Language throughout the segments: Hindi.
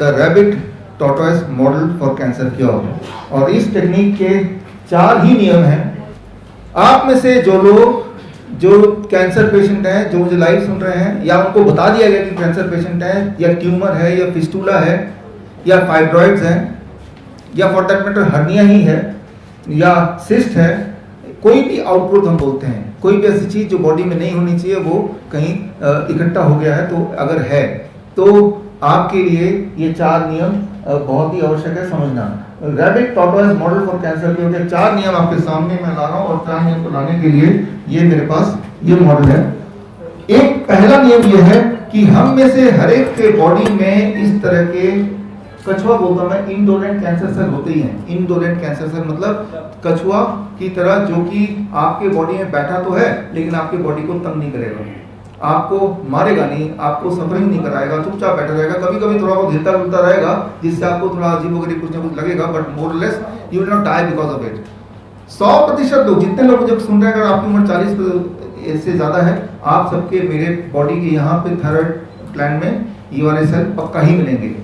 The rabbit tortoise model for cancer cure. और इस टेक्निक के 4 ही नियम हैं। आप में से जो लोग जो कैंसर पेशेंट हैं, जो मुझे लाइव सुन रहे हैं, या उनको बता दिया गया कि कैंसर पेशेंट है, या ट्यूमर है, या फिस्टूला है, या फाइब्रॉइड्स हैं, या फॉर दैट मैटर हर्निया ही है, या सिस्ट है, कोई भी आउटग्रोथ हम बोलते हैं, कोई भी ऐसी चीज जो बॉडी में नहीं होनी चाहिए वो कहीं इकट्ठा हो गया है, तो अगर है तो आपके लिए ये 4 नियम बहुत ही आवश्यक है समझना। Rabbit tortoise model for cancer के 4 नियम आपके सामने मैं ला रहा हूं, और 4 नियम को लाने के लिए ये मेरे पास ये मॉडल है। एक पहला नियम ये है कि हम में से हर एक के बॉडी में इस तरह के, कछुआ बोलता मैं, इंडोलेंट कैंसर सेल होते ही हैं। इंडोलेंट कैंसर सेल मतलब कछुआ की तरह, जो कि आपके बॉडी में बैठा तो है लेकिन आपके बॉडी को तंग नहीं करेगा, आपको मारेगा नहीं, आपको सफरिंग नहीं कराएगा, चुपचाप बैठा रहेगा। कभी कभी थोड़ा बहुत हिलता डुलता रहेगा जिससे आपको थोड़ा अजीबोगरीब कुछ ना कुछ लगेगा, but more less you will not die because of it. 100% लोग, जितने लोग मुझे सुन रहे हैं, अगर आपकी उम्र 40 से ज्यादा है, आप सबके मेरे बॉडी के यहाँ पे थायराइड ग्लैंड में ये वाले सेल पक्का ही मिलेंगे।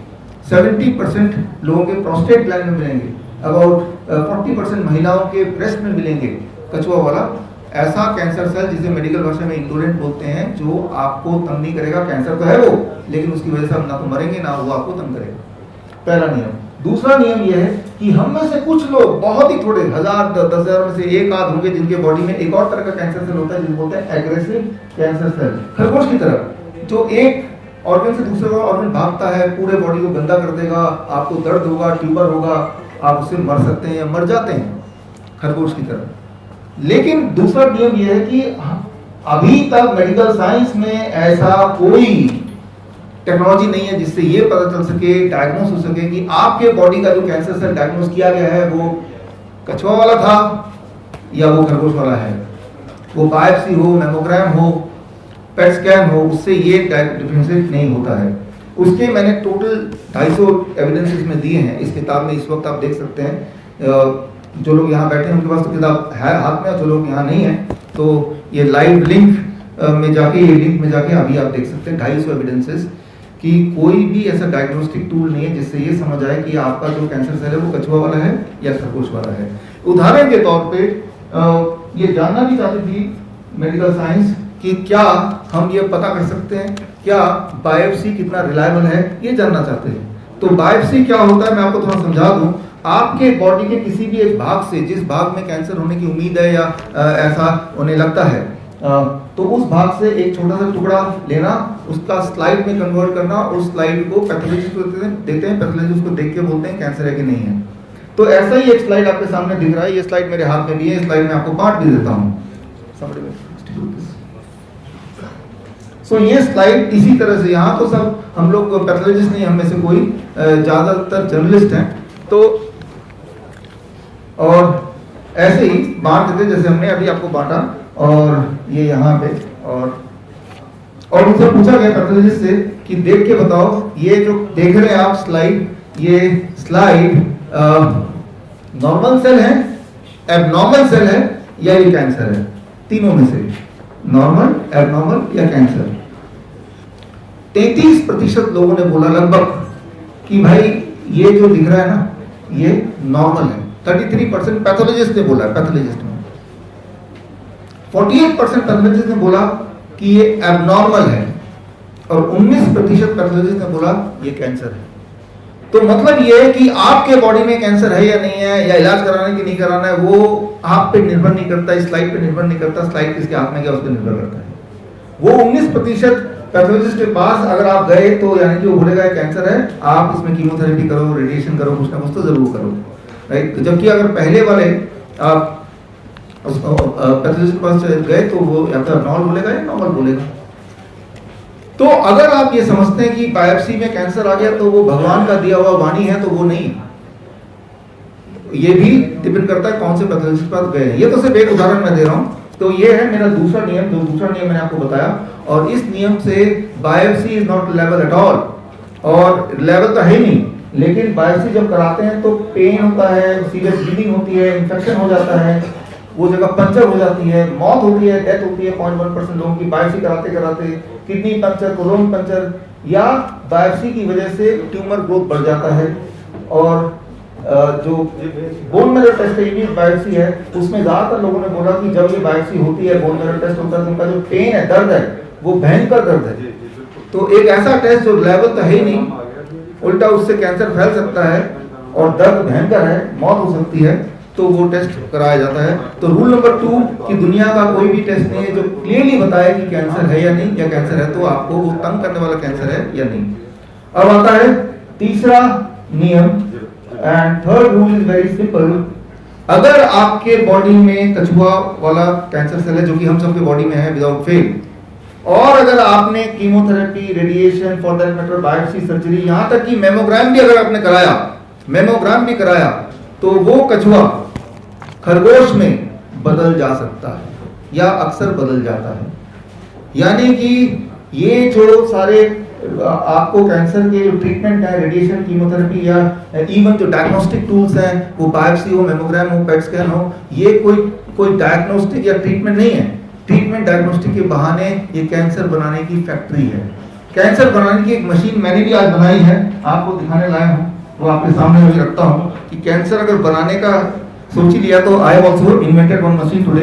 70% लोगों के प्रोस्टेट ग्लैंड में मिलेंगे, अबाउट 40% महिलाओं के ब्रेस्ट में मिलेंगे कछुआ वाला ऐसा कैंसर सेल, जिसे मेडिकल भाषा में इंडोलेंट बोलते हैं, जो आपको तंग नहीं करेगा। कैंसर तो है वो, लेकिन उसकी वजह से आप ना तो मरेंगे ना वो आपको तंग करेगा। पहला नियम। दूसरा नियम यह है कि हम में से कुछ लोग, बहुत ही थोड़े, 1000 10,000 में से एक आध होंगे जिनके बॉडी में एक और तरह का कैंसर सेल होता है जिसे बोलते हैं एग्रेसिव कैंसर सेल, खरगोश की तरह, जो एक ऑर्गन से दूसरे ऑर्गन भागता है, पूरे बॉडी को गंदा कर देगा, आपको दर्द होगा, ट्यूबर होगा, आप उससे मर सकते हैं या मर जाते हैं, खरगोश की तरह। लेकिन दूसरा नियम यह है कि अभी तक मेडिकल साइंस में ऐसा कोई टेक्नोलॉजी नहीं है जिससे ये पता चल सके, डायग्नोस हो सके कि आपके बॉडी का जो कैंसर सेल डायग्नोस किया गया है वो कछुआ वाला था या वो खरगोश वाला है। वो बायोप्सी हो, मैमोग्राम हो, पेट स्कैन हो, उससे ये डिफरेंशिएट नहीं होता है। उसके मैंने टोटल 250 एविडेंसेस में दिए हैं इस किताब में। इस वक्त आप देख सकते हैं, जो लोग यहाँ बैठे हैं उनके पास तो किताब है हाथ में, जो लोग यहाँ नहीं है तो ये लाइव लिंक में जाके, ये लिंक में जाके अभी आप देख सकते हैं 250 एविडेंसेस कि कोई भी ऐसा डायग्नोस्टिक टूल नहीं है जिससे ये समझ आए कि आपका जो कैंसर सेल है वो कछुआ वाला है या खरगोश वाला है। उदाहरण के तौर पे ये जानना भी चाहती थी मेडिकल साइंस कि क्या हम ये पता कर सकते हैं क्या बायोप्सी कितना रिलायबल है, ये जानना चाहते हैं। तो बायोप्सी क्या होता है मैं आपको थोड़ा समझा दूं। आपके बॉडी के किसी भी एक भाग से, जिस भाग में कैंसर होने की उम्मीद है या ऐसा होने लगता है, तो उस भाग से एक छोटा सा टुकड़ा लेना, उसका स्लाइड में कन्वर्ट करना, उस स्लाइड को पैथोलॉजिस्ट को देते हैं, पैथोलॉजिस्ट उसको देख के बोलते हैं कैंसर है कि नहीं है। तो ऐसा ही एक स्लाइड आपके सामने दिख रहा है, ये स्लाइड मेरे हाथ में भी है, इस स्लाइड में आपको बांट भी देता हूँ। सो ये स्लाइड इसी तरह से, यहाँ तो सब हम लोग पैथोलॉजिस्ट नहीं, हम में से कोई ज्यादातर जर्नलिस्ट हैं, तो और ऐसे ही बांट देते जैसे हमने अभी आपको बांटा, और ये यहाँ पे, और उनसे पूछा गया पैथोलॉजिस्ट से कि देख के बताओ ये जो देख रहे हैं आप स्लाइड, ये स्लाइड नॉर्मल सेल है, एबनॉर्मल सेल है या ये कैंसर है? तीनों में से, नॉर्मल, एबनॉर्मल या कैंसर। 33% लोगों ने बोला लगभग कि भाई ये जो दिख रहा है ना ये नॉर्मल है। 33% पैथोलॉजिस्ट ने बोला, पैथोलॉजिस्ट ने 48% पैथोलॉजिस्ट ने बोला कि ये एबनॉर्मल है, और 19% पैथोलॉजिस्ट ने बोला ये कैंसर है। तो मतलब ये है कि आपके बॉडी में कैंसर है या नहीं है, या इलाज कराना कि नहीं कराना है, वो आप पे निर्भर नहीं करता, इस स्लाइड पे निर्भर नहीं करता, स्लाइड किसके हाथ में गया उस पर निर्भर करता है। वो 19% पैथोलॉजिस्ट के पास अगर आप गए तो यानी कि वो बोलेगा कैंसर है, आप इसमें कीमोथेरेपी करो, रेडिएशन करो, कुछ ना कुछ तो जरूर करो, राइट। जबकि अगर पहले वाले आप पैथोलॉजिस्ट के पास गए तो वो या तो नॉर्मल बोलेगा या नॉर्मल बोलेगा। तो अगर आप ये समझते हैं कि बायोप्सी में कैंसर आ गया तो वो भगवान का दिया हुआ वाणी है, तो वो नहीं, ये भी डिपेंड करता है कौन से पैथोलॉजिस्ट के पास गए। ये तो सिर्फ एक उदाहरण मैं दे रहा हूँ। तो ये है मेरा दूसरा नियम, जो दूसरा नियम मैंने आपको बताया, और इस नियम से biopsy is not reliable at all, और रिलायबल तो है नहीं, लेकिन बायोप्सी जब कराते हैं तो पेन होता है, सीवियर ब्लीडिंग होती है, इन्फेक्शन हो जाता है, वो जगह पंचर हो जाती है, मौत होती है, डेथ होती है 0.1% लोगों की बायोप्सी कराते कराते, किडनी पंचर, कोलोन पंचर, या बायोप्सी की वजह से ट्यूमर ग्रोथ बढ़ जाता है। और जो बोन मैरो टेस्ट है, बायोप्सी है, उसमें ज्यादातर लोगों ने बोला कि जब ये बायोप्सी होती है, बोन मैरो टेस्ट होता है, तो उनका जो पेन है, दर्द है, वो भयंकर दर्द है। तो एक ऐसा टेस्ट जो लेवल तो है ही नहीं, उल्टा उससे कैंसर फैल सकता है और दर्द भयंकर है, मौत हो सकती है, तो वो टेस्ट कराया जाता है। तो रूल नंबर 2 कि दुनिया का कोई भी टेस्ट नहीं है जो क्लियरली बताए कि कैंसर है या नहीं, या कैंसर है तो आपको वो तंग करने वाला कैंसर है या नहीं। अब आता है तीसरा नियम, and third rule is very simple. अगर आपके बॉडी में कछुआ वाला कैंसर सेल है, जो कि हम सबके बॉडी में है विदाउट फेल, और अगर आपने chemotherapy, radiation, for that matter biopsy, surgery, यहां तक कि मेमोग्राम भी अगर आपने कराया, मेमोग्राम भी कराया, तो वो कछुआ खरगोश में बदल जा सकता है या अक्सर बदल जाता है। यानी कि ये जो सारे आपको कैंसर के जो ट्रीटमेंट है, रेडिएशन, कीमोथेरेपी, या इवन जो डायग्नोस्टिक टूल्स हैं, वो बायोप्सी हो, मेमोग्राम हो, पेट स्कैन हो, ये कोई डायग्नोस्टिक या ट्रीटमेंट नहीं है। ट्रीटमेंट डायग्नोस्टिक के बहाने ये कैंसर बनाने की फैक्ट्री है। कैंसर बनाने की एक मशीन मैंने भी आज बनाई है, आपको दिखाने लाया हूँ, वो आपके सामने मैं रखता हूँ कि कैंसर अगर बनाने का सोच ही लिया तो I have also invented one machine today.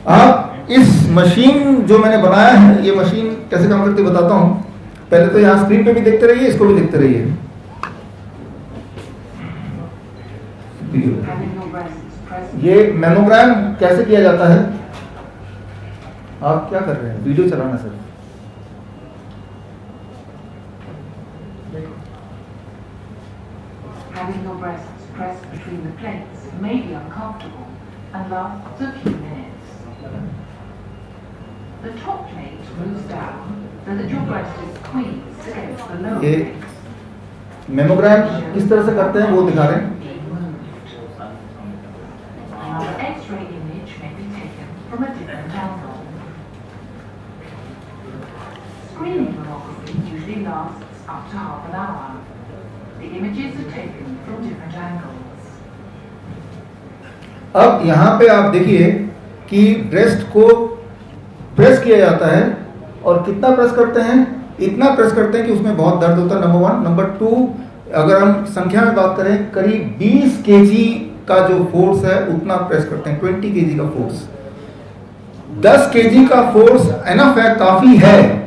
आप इस मशीन जो मैंने बनाया है, ये मशीन कैसे काम करती है बताता हूं। पहले तो यहां स्क्रीन पे भी देखते रहिए, इसको भी देखते रहिए। ये मेमोग्राम कैसे किया जाता है, आप क्या कर रहे हैं, वीडियो चलाना sir. Having your breasts pressed between the plates may be uncomfortable and lasts a few minutes. The top plate moves down so that your breast is squeezed against the lower plate. Mammogram किस तरह से करते हैं वो दिखा रहे हैं। Another X-ray image may be taken from a different angle. Screening mammography usually lasts up to half an hour. The images are taken from different angles. अब यहाँ पे आप देखिए कि ब्रेस्ट को प्रेस किया जाता है, और कितना प्रेस करते हैं, इतना प्रेस करते हैं कि उसमें बहुत दर्द होता है, नंबर 1। नंबर 2, अगर हम संख्या में बात करें, करीब 20 केजी का जो फोर्स है उतना प्रेस करते हैं, 20 केजी का फोर्स। 10 केजी का फोर्स एनफ है, काफी है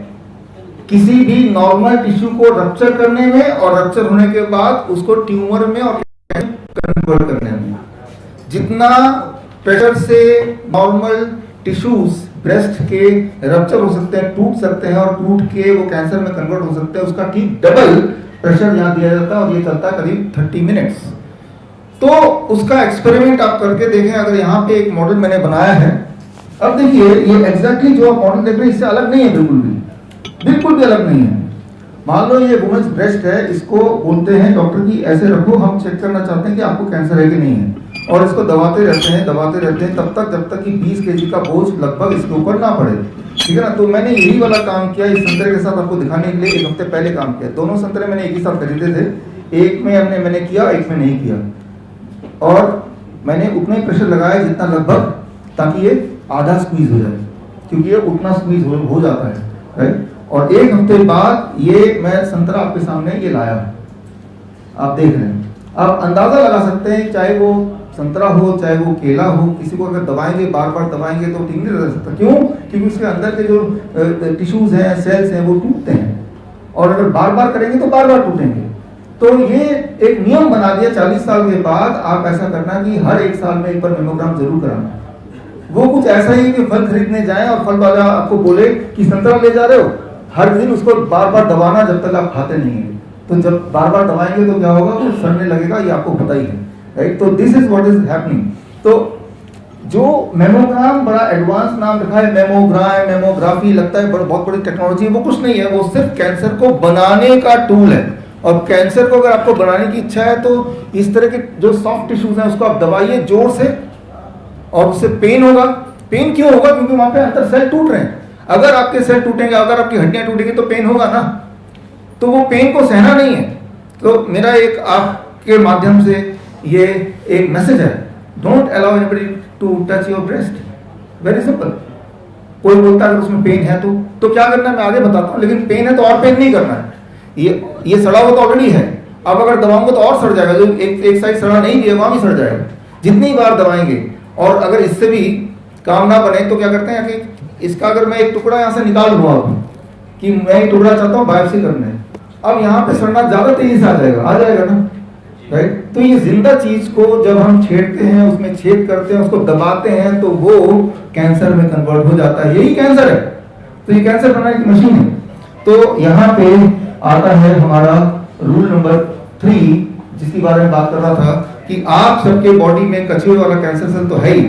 किसी भी नॉर्मल टिश्यू को रप्चर करने में, और रप्चर होने के बाद उसको ट्यूमर में और कन्वर्ट करने में। जितना प्रेशर से नॉर्मल टिश्यूज ब्रेस्ट के रप्चर हो सकते हैं, टूट सकते हैं, और टूट के वो कैंसर में कन्वर्ट हो सकते हैं, उसका ठीक डबल प्रेशर यहाँ दिया जाता है, और ये चलता है करीब 30 मिनट्स। तो उसका एक्सपेरिमेंट आप करके देखें। अगर यहाँ पे एक मॉडल मैंने बनाया है, अब देखिए ये एग्जैक्टली जो आप मॉडल देख रहे हैं इससे अलग नहीं है, बिल्कुल भी अलग नहीं है। मान लो ये वुमेन्स ब्रेस्ट है, इसको बोलते हैं डॉक्टर की ऐसे रखो, हम चेक करना चाहते हैं कि आपको कैंसर है कि नहीं है, और इसको दबाते रहते हैं तब तक जब तक कि 20 केजी का बोझ लगभग इसके ऊपर ना पड़े, ठीक है ना। तो मैंने यही वाला काम किया इस संतरे के साथ, आपको दिखाने के लिए 1 हफ्ते पहले काम किया। दोनों संतरे मैंने एक ही साथ खरीदे थे, एक में मैंने किया, एक में नहीं किया, और मैंने उतना ही प्रेशर लगाया जितना लगभग, ताकि ये आधा स्क्वीज हो जाए, क्योंकि ये उतना स्क्वीज हो जाता है, राइट। और 1 हफ्ते बाद ये मैं संतरा आपके सामने ये लाया, आप देख रहे हैं। आप अंदाजा लगा सकते हैं, चाहे वो संतरा हो चाहे वो केला हो, किसी को अगर दबाएंगे, बार बार दबाएंगे तो ठीक नहीं रह सकता। क्यों? क्योंकि उसके अंदर के जो टिश्यूज हैं, सेल्स हैं, वो टूटते हैं, और अगर बार बार करेंगे तो बार बार टूटेंगे। तो ये एक नियम बना दिया 40 साल के बाद, आप ऐसा करना कि हर 1 साल में एक बार मेमोग्राम जरूर कराना। वो कुछ ऐसा ही कि फल खरीदने जाएं और फल वाला आपको बोले कि संतरा ले जा रहे हो, हर दिन उसको बार बार दबाना जब तक आप खाते नहीं है। तो जब बार बार दबाएंगे तो क्या होगा, वो सड़ने लगेगा, ये आपको पता ही है, राइट। तो this is what is happening. तो जो मेमोग्राम बड़ा एडवांस नाम रखा है, मेमोग्राम, मेमोग्राफी, लगता है बहुत बड़ी टेक्नोलॉजी है, वो कुछ नहीं है, वो सिर्फ कैंसर को बनाने का टूल है। और कैंसर को अगर आपको बनाने की इच्छा है तो इस तरह के जो सॉफ्ट टिश्यूज हैं उसको आप दबाइए जोर से, और उससे पेन होगा। पेन क्यों होगा? क्योंकि वहां पे अंदर सेल टूट रहे हैं। अगर आपके सेल टूटेंगे, अगर आपकी हड्डियां टूटेंगी तो पेन होगा ना, तो वो पेन को सहना नहीं है। तो मेरा एक आपके माध्यम से ये एक मैसेज है don't allow anybody to touch your breast, very simple. कोई बोलता है अगर उसमें पेन है तो क्या करना है मैं आगे बताता हूँ, लेकिन पेन है तो और पेन नहीं करना है। ये सड़ा हुआ तो ऑलरेडी है, अब अगर दबाऊंगा तो और सड़ जाएगा, जो एक साइड सड़ा नहीं है वहां भी सड़ जाएगा जितनी बार दबाएंगे। और अगर इससे भी काम ना बने तो क्या करते हैं कि इसका अगर मैं एक टुकड़ा यहाँ से निकाल लूँ कि मैं एक टुकड़ा चाहता हूँ बायोप्सी करना है, अब यहाँ पे सड़ना ज्यादा तेजी से आ जाएगा ना, राइट। तो ये जिंदा चीज को जब हम छेड़ते हैं, उसमें छेद करते हैं, उसको दबाते हैं तो वो कैंसर में कन्वर्ट हो जाता है, यही कैंसर है। तो ये कैंसर बनाने की मशीन है। तो यहाँ पे आता है हमारा रूल नंबर 3, जिसके बारे में बात कर रहा था कि आप सबके बॉडी में कछुए वाला कैंसर सेल तो है ही,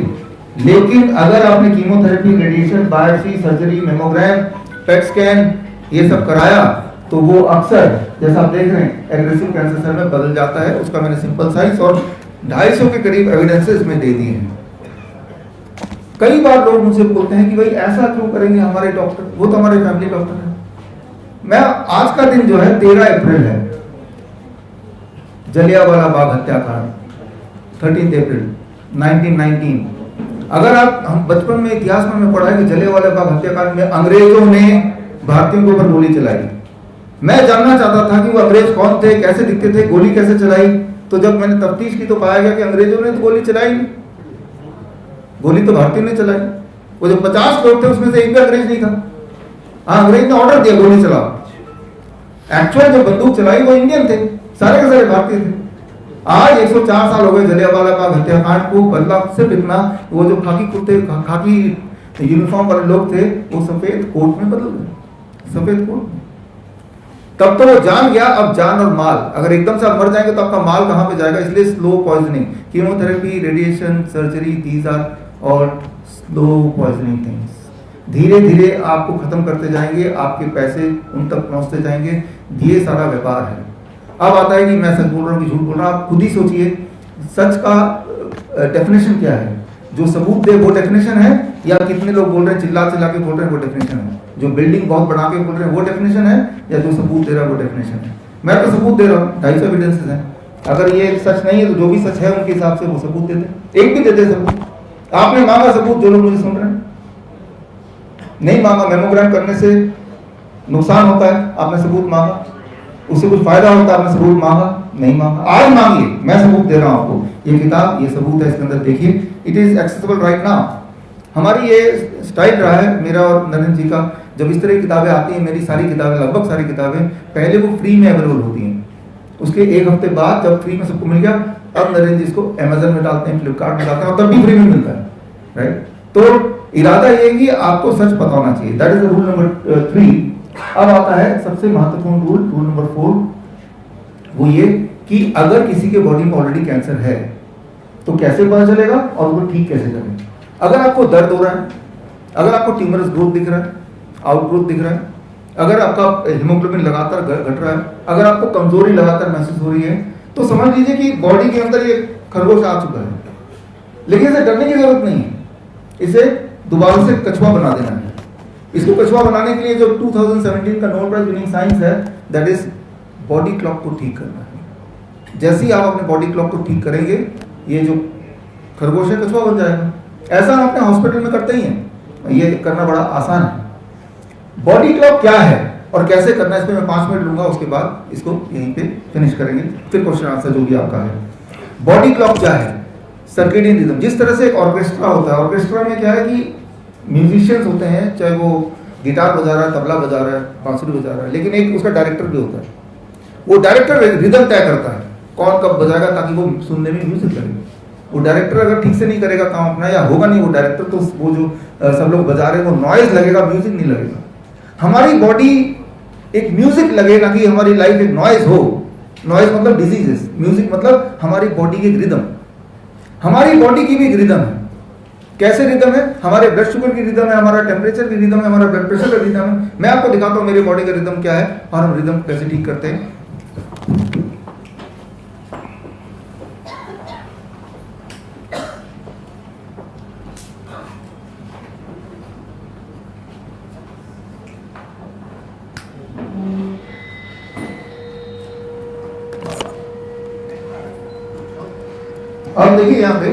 लेकिन अगर आपने chemotherapy, radiation, biopsy, surgery, mammogram, PET scan ये सब कराया तो वो अक्सर जैसा आप देख रहे हैं एग्रेसिव कैंसर सेल में बदल जाता है। उसका मैंने सिंपल साइंस और 250 के करीब एविडेंसेस में दे दिए हैं। कई बार लोग मुझसे बोलते हैं कि भाई ऐसा क्यों करेंगे हमारे डॉक्टर, वो तो हमारे फैमिली डॉक्टर है। मैं आज का दिन जो है 13 अप्रैल है, जलियांवाला बाग हत्याकांड, 13 अप्रैल 1919। अगर आप हम बचपन में इतिहास में पढ़ा है कि जलियांवाला बाग हत्याकांड में अंग्रेजों ने भारतीयों के ऊपर गोली चलाई। मैं जानना चाहता था कि वो अंग्रेज कौन थे, कैसे दिखते थे, गोली कैसे चलाई। तो जब मैंने तफ्तीश की तो पाया गया कि अंग्रेजों ने तो गोली चलाई नहीं, गोली तो भारतीयों ने चलाई। वो जो 50 लोग थे उसमें से एक भी अंग्रेज नहीं था। हाँ, अंग्रेज ने ऑर्डर दिया गोली चलाओ, एक्चुअल जो बंदूक चलाई वो इंडियन थे, सारे के सारे भारतीय थे। आज 104 साल हो गए जलियांवाला बाग हत्याकांड को बदला से बिकना। वो जो खाकी कुर्ते, खाकी यूनिफॉर्म वाले लोग थे वो सफेद कोट में बदल गए, सफेद कोट। तब तो वो जान गया, अब जान और माल, अगर एकदम से आप मर जाएंगे तो आपका माल कहां पे जाएगा। इसलिए slow poisoning, chemotherapy, radiation, surgery, these are और स्लो पॉइजनिंग थिंग्स। धीरे धीरे आपको खत्म करते जाएंगे, आपके पैसे उन तक पहुंचते जाएंगे, ये सारा व्यापार है। अब आता है कि मैं सच बोल रहा हूँ कि झूठ बोल रहा हूँ। आप खुद ही सोचिए सच का डेफिनेशन क्या है। जो सबूत दे वो डेफिनेशन है, या कितने लोग बोल रहे हैं चिल्ला चिल्ला के बोल रहे हैं वो डेफिनेशन है। जो बिल्डिंग बहुत बना के बोल रहे हैं वो डेफिनेशन है, या जो सबूत दे रहा है वो डेफिनेशन है। मैं तो सबूत दे रहा हूँ, 250 एविडेंसेस हैं। अगर ये सच नहीं है तो जो भी सच है उनके हिसाब से वो सबूत देते, एक भी देते सबूत। आपने मांगा सबूत, जो लोग मुझे सुन रहे हैं नहीं मांगा। मेमोग्राम करने से नुकसान होता है, आपने सबूत मांगा। उससे कुछ फायदा होता है, आपने सबूत मांगा नहीं मांगा। आज मांगिए, मैं सबूत दे रहा हूं आपको। ये किताब, ये सबूत है, इसके अंदर देखिए, it is accessible right now. हमारी ये स्टाइल रहा है मेरा और नरेंद्र जी का, जब इस तरह की किताबें आती हैं, मेरी सारी किताबें, लगभग सारी किताबें पहले वो फ्री में अवेलेबल होती हैं, उसके एक हफ्ते बाद जब फ्री में सबको मिल गया, अब नरेंद्र जी इसको अमेजन में डालते हैं, फ्लिपकार्ट में डालते हैं, और तब भी फ्री में मिलता है, राइट। तो इरादा ये है कि आपको सच पता होना चाहिए, दैट इज रूल नंबर 3। अब आता है सबसे महत्वपूर्ण रूल, रूल नंबर 4, वो ये कि अगर किसी के बॉडी में ऑलरेडी कैंसर है तो कैसे पता चलेगा और उसको ठीक कैसे करें। अगर आपको दर्द हो रहा है, अगर आपको ट्यूमरस ग्रोथ दिख रहा है, आउटग्रोथ दिख रहा है, अगर आपका हीमोग्लोबिन लगातार घट रहा है, अगर आपको कमजोरी लगातार महसूस हो रही है, तो समझ लीजिए कि बॉडी के अंदर ये खरगोश आ चुका है। लेकिन इसे डरने की जरूरत नहीं है, इसे दोबारा से कछुआ बना देना है। इसको कछुआ बनाने के लिए जो 2017 का नोबेल प्राइज विनिंग साइंस है, दैट इज बॉडी क्लॉक को ठीक करना है। जैसे ही आप अपने बॉडी क्लॉक को ठीक करेंगे, ये जो खरगोश है कछुआ बन जाएगा। ऐसा हम अपने हॉस्पिटल में करते ही हैं, ये करना बड़ा आसान है। बॉडी क्लॉक क्या है और कैसे करना है, इसमें मैं 5 मिनट लूंगा, उसके बाद इसको यहीं पे फिनिश करेंगे, फिर क्वेश्चन आंसर जो भी आपका है। बॉडी क्लॉक क्या है? Circadian rhythm. जिस तरह से एक ऑर्केस्ट्रा होता है, ऑर्केस्ट्रा में क्या है कि म्यूजिशियंस होते हैं, चाहे वो गिटार बजा रहा है, तबला बजा रहा है, बांसुरी बजा रहा है, लेकिन एक उसका डायरेक्टर भी होता है। वो डायरेक्टर रिदम तय करता है कौन कब बजाएगा, ताकि वो सुनने में म्यूजिक लगे। वो डायरेक्टर अगर ठीक से नहीं करेगा काम अपना, या होगा नहीं वो डायरेक्टर, तो वो जो सब लोग बजा रहे हैं वो नॉइज लगेगा, म्यूजिक नहीं लगेगा। हमारी बॉडी एक म्यूजिक लगे, ना कि हमारी लाइफ एक नॉइज हो। नॉइज मतलब डिजीजेस, म्यूजिक मतलब हमारी बॉडी की एक रिदम। हमारी बॉडी की भी एक रिदम है। कैसे रिदम है? हमारे ब्लड शुगर की रिदम है, हमारा टेम्परेचर की रिदम है, हमारा ब्लड प्रेशर का रिदम है। मैं आपको दिखाता हूं मेरी बॉडी का रिदम क्या है और हम रिदम कैसे ठीक करते हैं। अब देखिए यहाँ पे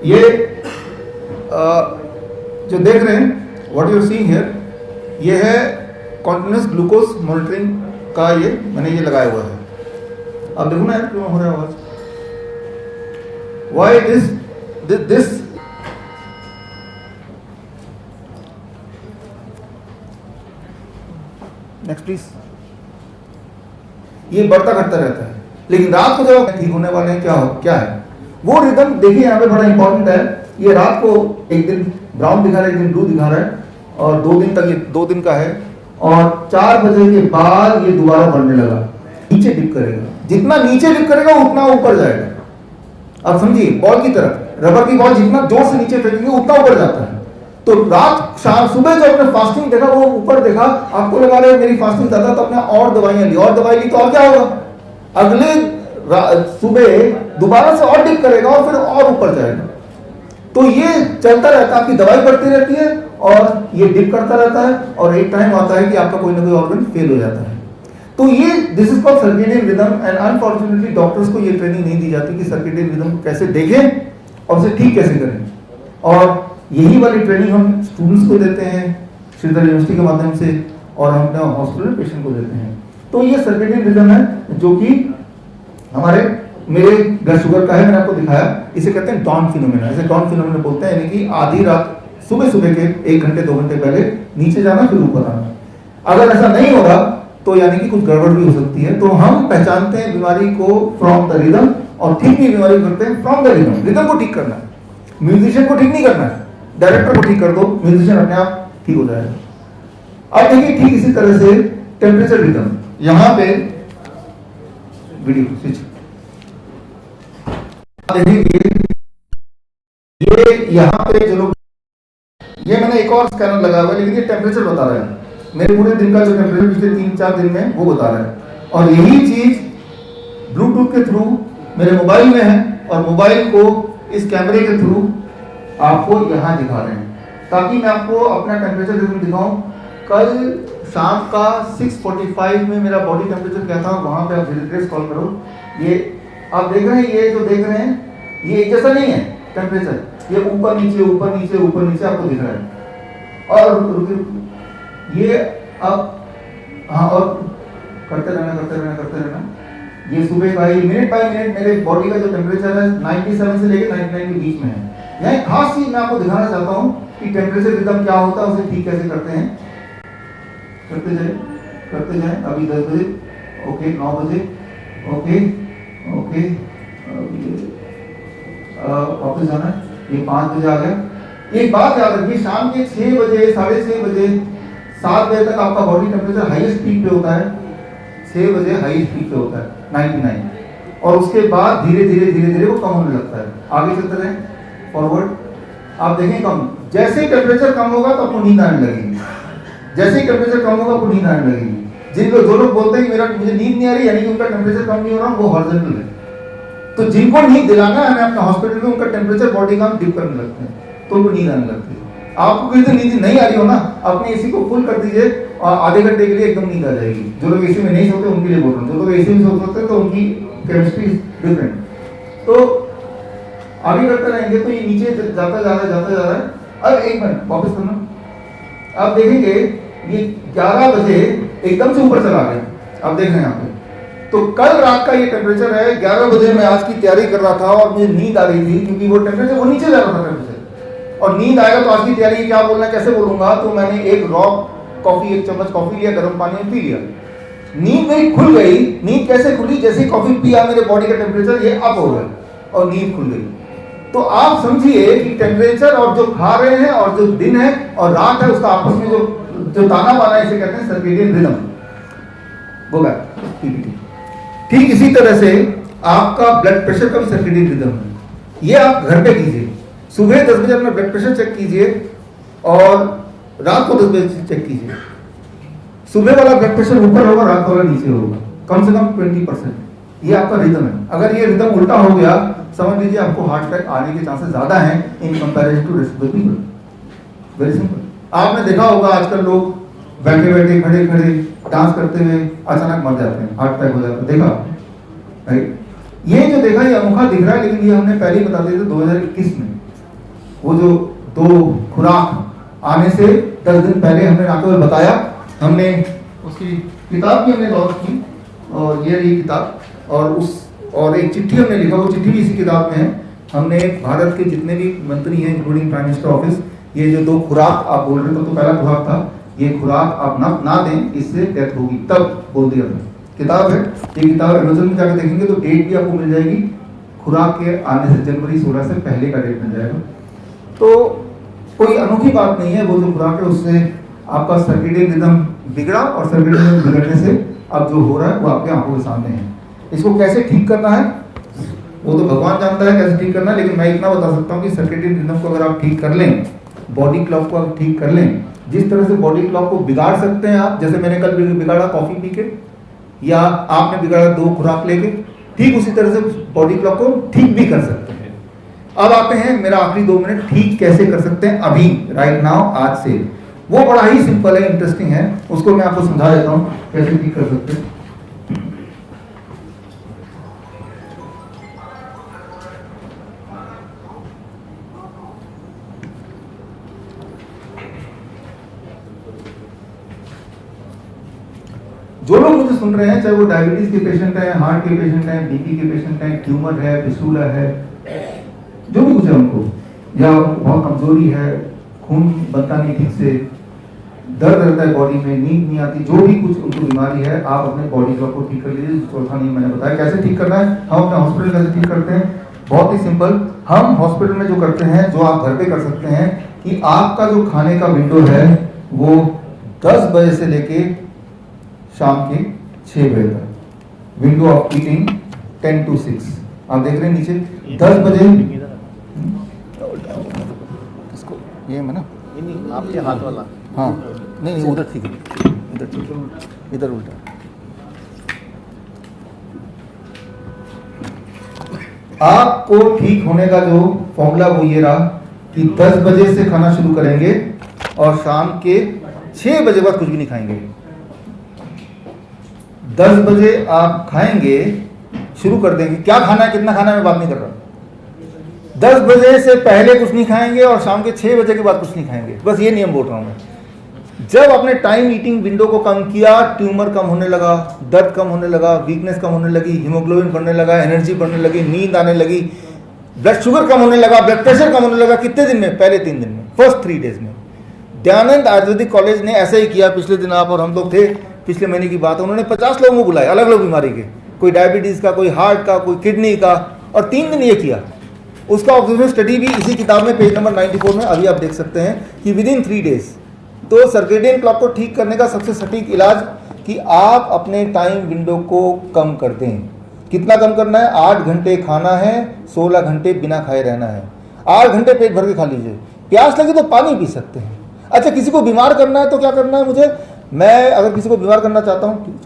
ये जो देख रहे हैं, what you are seeing here, ये है कॉन्टिन्यूस ग्लूकोज मॉनिटरिंग का, ये मैंने ये लगाया हुआ है। अब देखो ना यार क्यों हो रहा है आवाज, व्हाई दिस नेक्स्ट प्लीज। ये बढ़ता घटता रहता है, लेकिन रात को जब ठीक होने वाले हैं क्या है वो रिदम देखिए यहाँ पे बड़ा इंपॉर्टेंट है। ये रात को एक दिन ब्राउन दिखा रहा है, एक दिन ब्लू दिखा रहा है, और 2 दिन तक, ये 2 दिन का है, और 4 बजे के बाद ये दोबारा बढ़ने लगा, नीचे डिप करेगा, जितना नीचे डिप करेगा उतना ऊपर जाएगा। अब समझिए बॉल की तरह, रबर की बॉल जितना जोर से नीचे फेंकेंगे उतना ऊपर जाता है। तो रात शाम सुबह जब आपने फास्टिंग देखा, वो ऊपर देखा, आपको लगा रहा है मेरी फास्टिंग ज्यादा, तो आपने और दवाइयां ली, और दवाई ली तो और क्या होगा, अगले सुबह दोबारा से और डिप करेगा और फिर और ऊपर जाएगा। तो ये चलता रहता है, आपकी दवाई बढ़ती रहती है और ये डिप करता रहता है, और एक टाइम आता है कि आपका कोई ना कोई ऑर्गन फेल हो जाता है। तो ये this is called circadian rhythm, and unfortunately doctors को ये ट्रेनिंग नहीं दी जाती कि सर्केडियन रिदम कैसे देखें और उसे ठीक कैसे करें। और यही वाली ट्रेनिंग हम स्टूडेंट्स को देते हैं श्रीधर यूनिवर्सिटी के माध्यम से, और हम अपने हॉस्पिटल पेशेंट को देते हैं। तो ये सर्केडियन रिदम है जो कि हमारे मेरे ब्लड शुगर का है, मैंने आपको दिखाया। इसे कहते हैं डॉन फिनोमेना, इसे डॉन फिनोमेना बोलते हैं, यानी कि आधी रात सुबह के 1 घंटे 2 घंटे पहले नीचे जाना फिर ऊपर आना। अगर ऐसा नहीं होगा तो यानी कि कुछ गड़बड़ भी हो सकती है। तो हम पहचानते हैं बीमारी को फ्रॉम द रिदम, और ठीक भी बीमारी करते हैं फ्रॉम द रिदम। रिदम को ठीक करना है, म्यूजिशियन को ठीक नहीं करना है, डायरेक्टर को ठीक कर दो, म्यूजिशियन अपने आप ठीक हो जाएगा। अब देखिए ठीक इसी तरह से टेम्परेचर रिदम, यहां पे वीडियो स्विच देखिए, ये यहाँ पे जो लोग, ये मैंने एक और स्कैनर लगा हुआ है, लेकिन ये टेम्परेचर बता रहा है, मेरे पूरे दिन का जो टेम्परेचर पिछले 3-4 दिन में वो बता रहा है। और यही चीज ब्लूटूथ के थ्रू मेरे मोबाइल में है, और मोबाइल को इस कैमरे के थ्रू आपको यहाँ दिखा रहे हैं, ताकि मैं आपको अपना टेम्परेचर रिदम दिखाऊं। कल शाम का 6:45 में मेरा बॉडी टेम्परेचर क्या था, वहां पे आप धीरे स्क्रॉल करो, ये आप देख रहे हैं, ये जो देख रहे हैं ये एक जैसा नहीं है टेम्परेचर, ये ऊपर नीचे ऊपर नीचे ऊपर नीचे आपको दिख रहा है। और ये अब हाँ, और करते रहना। ये सुबह का ही मिनट बाय मिनट मेरे बॉडी का जो टेम्परेचर है 97 से लेकर 99 के बीच में है। यह एक खास चीज मैं आपको दिखाना चाहता हूँ कि टेम्परेचर रिदम क्या होता है, उसे ठीक कैसे करते हैं। करते जाए। अभी 10 बजे, ओके, 9 बजे, ओके, वापस जाना है, ये 5 बजे आ गया। एक बात याद रखिए, शाम के 6 बजे, 6:30 बजे, 7 बजे तक आपका बॉडी टेम्परेचर हाईएस्ट पीक पे होता है। 6 बजे हाईएस्ट पीक पे होता है 99, और उसके बाद धीरे धीरे वो कम होने लगता है। आगे चलते रहें, फॉरवर्ड, आप देखें कम, जैसे ही टेम्परेचर कम होगा तो आपको नींद आने लगेगी, जैसे ही टेम्परेचर कम होगा आपको नींद आने लगेगी। जो लोग बोलते हैं कि मुझे नींद नहीं आ रही, यानी कि उनका टेम्परेचर कम नहीं हो रहा, वो हॉरिजॉन्टल है। तो जिनको नींद दिलाना है हमें अपना हॉस्पिटल में, उनका टेम्परेचर बॉडी का हम डिप करने लगते हैं, तो उनको नींद आने लगती है। आपको कहीं से नींद नहीं आ रही हो ना, अपने एसी को फुल कर दीजिए और आधे घंटे के लिए एकदम नींद आ जाएगी। जो लोग एसी में नहीं सोते उनके लिए बोल रहा हूँ, जो लोग एसी में सोते हैं तो उनकी केमिस्ट्री डिफरेंट। तो आगे करते रहेंगे तो ये नीचे जाता जा रहा है। अब एक मिनट वापस करना, आप देखेंगे ये 11 बजे एकदम से ऊपर चला गया। आप देख रहे हैं यहाँ पे, तो कल रात का ये टेम्परेचर है। 11 बजे मैं आज की तैयारी कर रहा था और मुझे नींद आ रही थी, क्योंकि वो टेम्परेचर वो नीचे जा रहा था टेम्परेचर, और नींद आएगा तो आज की तैयारी क्या बोलना है, कैसे बोलूंगा। तो मैंने एक कॉफी, 1 चम्मच कॉफी लिया, गर्म पानी में पी लिया, नींद मेरी खुल गई। नींद कैसे खुली, जैसे कॉफी पिया मेरे बॉडी का टेम्परेचर ये अप हो गया और नींद खुल गई। तो आप समझिए कि टेम्परेचर और जो खा रहे हैं और जो दिन है और रात है उसका आपस में जो ताना बाना, इसे कहते हैं सर्केडियन रिदम। बोला ठीक इसी तरह से आपका ब्लड प्रेशर का भी सर्केडियन रिदम है। ये आप घर पे कीजिए, सुबह 10 बजे अपना ब्लड प्रेशर चेक कीजिए और रात को 10 बजे चेक कीजिए। सुबह वाला ब्लड प्रेशर ऊपर होगा, रात वाला नीचे होगा, कम से कम 20%। ये आपका रिदम है। अगर ये रिदम उल्टा हो गया, समझ लीजिए आपको हार्ट अटैक आने के चांसेस ज्यादा हैं in comparison to rest of people. Very simple. आपने देखा होगा आजकल लोग बैठे बैठे खड़े खड़े डांस करते हुए अचानक मर जाते हैं, हार्ट अटैक हो जाता है, देखा राइट। ये जो देखा ये अनोखा दिख रहा है, लेकिन ये हमने पहले ही बता दिया था 2021 में। वो जो 2 खुराक आने से 10 दिन पहले हमने आपको बताया, हमने उसकी किताब भी हमने लॉन्च की, और ये रही किताब, और एक चिट्ठी हमने लिखा, वो चिट्ठी भी इसी किताब में है। हमने भारत के जितने भी मंत्री हैं इंक्लूडिंग प्राइम मिनिस्टर ऑफिस, ये जो 2 खुराक आप बोल रहे थे, तो पहला खुराक था ये खुराक आप ना दें, इससे डेथ होगी, तब बोल दिया था। किताब है, ये किताब अमेज़न में जाकर देखेंगे तो डेट भी आपको मिल जाएगी, खुराक के आने से जनवरी 16 से पहले का डेट मिल जाएगा। तो कोई अनोखी बात नहीं है, वो जो खुराक है उससे आपका सर्केडियन रिदम बिगड़ा, और सर्केडियन रिदम बिगड़ने से अब जो हो रहा है वो आपके आंखों के सामने है। इसको कैसे ठीक करना है वो तो भगवान जानता है कैसे ठीक करना है, लेकिन मैं इतना बता सकता हूँ कि सर्केडियन रिदम को अगर आप ठीक कर लें, बॉडी क्लॉक को आप ठीक कर लें, जिस तरह से बॉडी क्लॉक को बिगाड़ सकते हैं आप, जैसे मैंने कल बिगाड़ा कॉफी पी के, या आपने बिगाड़ा 2 खुराक लेके, ठीक उसी तरह से बॉडी क्लॉक को ठीक भी कर सकते हैं। अब आते हैं मेरा आखिरी 2 मिनट, ठीक कैसे कर सकते हैं अभी, राइट नाउ, आज से। वो बड़ा ही सिंपल है, इंटरेस्टिंग है, उसको मैं आपको समझा देता हूँ कैसे ठीक कर सकते हैं। जो लोग मुझे सुन रहे हैं, चाहे वो डायबिटीज के पेशेंट हैं, हार्ट के पेशेंट हैं, बीपी के पेशेंट हैं, ट्यूमर है, फिस्टूला है, जो भी कुछ है उनको, या बहुत कमजोरी है, खून बनता नहीं ठीक से, दर्द रहता है बॉडी में, नींद नहीं आती, जो भी कुछ उनको बीमारी है, आप अपने बॉडी क्लॉक को ठीक कर लीजिए। चौथा नियम मैंने बताया कैसे ठीक करना है। हम अपने हॉस्पिटल कैसे ठीक करते हैं, बहुत ही सिंपल। हम हॉस्पिटल में जो करते हैं, जो आप घर पे कर सकते हैं, कि आपका जो खाने का विंडो है वो 10 बजे से लेके शाम के 6 बजे तक, विंडो ऑफ ईटिंग 10 to 6। आप देख रहे हैं नीचे 10 बजे, इसको ये है ना, आपके हाथ वाला, हाँ नहीं उधर ठीक है, इधर ठीक है, इधर उल्टा। आपको ठीक होने का जो फॉर्मूला वो ये रहा कि 10 बजे से खाना शुरू करेंगे और शाम के 6 बजे बाद कुछ भी नहीं खाएंगे। 10 बजे आप खाएंगे, शुरू कर देंगे, क्या खाना है कितना खाना है मैं बात नहीं कर रहा। 10 बजे से पहले कुछ नहीं खाएंगे और शाम के 6 बजे के बाद कुछ नहीं खाएंगे, बस ये नियम बोल रहा हूं मैं। जब आपने टाइम ईटिंग विंडो को कम किया, ट्यूमर कम होने लगा, दर्द कम होने लगा, वीकनेस कम होने लगी, हीमोग्लोबिन बढ़ने लगा, एनर्जी बढ़ने लगी, नींद आने लगी, ब्लड शुगर कम होने लगा, ब्लड प्रेशर कम होने लगा। कितने दिन में? पहले 3 दिन में, फर्स्ट 3 डेज में। दयानंद आयुर्वेदिक कॉलेज ने ऐसा ही किया। पिछले दिन आप और हम लोग थे, पिछले महीने की बात है, उन्होंने 50 लोगों को बुलाया, अलग अलग बीमारी के, कोई डायबिटीज का, कोई हार्ट का, कोई किडनी का, और 3 दिन ये किया। उसका ऑब्जर्वेशन स्टडी भी इसी किताब में पेज नंबर 94 में अभी आप देख सकते हैं कि विद इन 3 डेज। तो सर्केडियन क्लॉक को ठीक करने का सबसे सटीक इलाज कि आप अपने टाइम विंडो को कम कर दें। कितना कम करना है? 8 घंटे खाना है, 16 घंटे बिना खाए रहना है। 8 घंटे पेट भर के खा लीजिए, प्यास लगे तो पानी पी सकते हैं। अच्छा, किसी को बीमार करना है तो क्या करना है मुझे? मैं अगर किसी को बीमार करना चाहता हूँ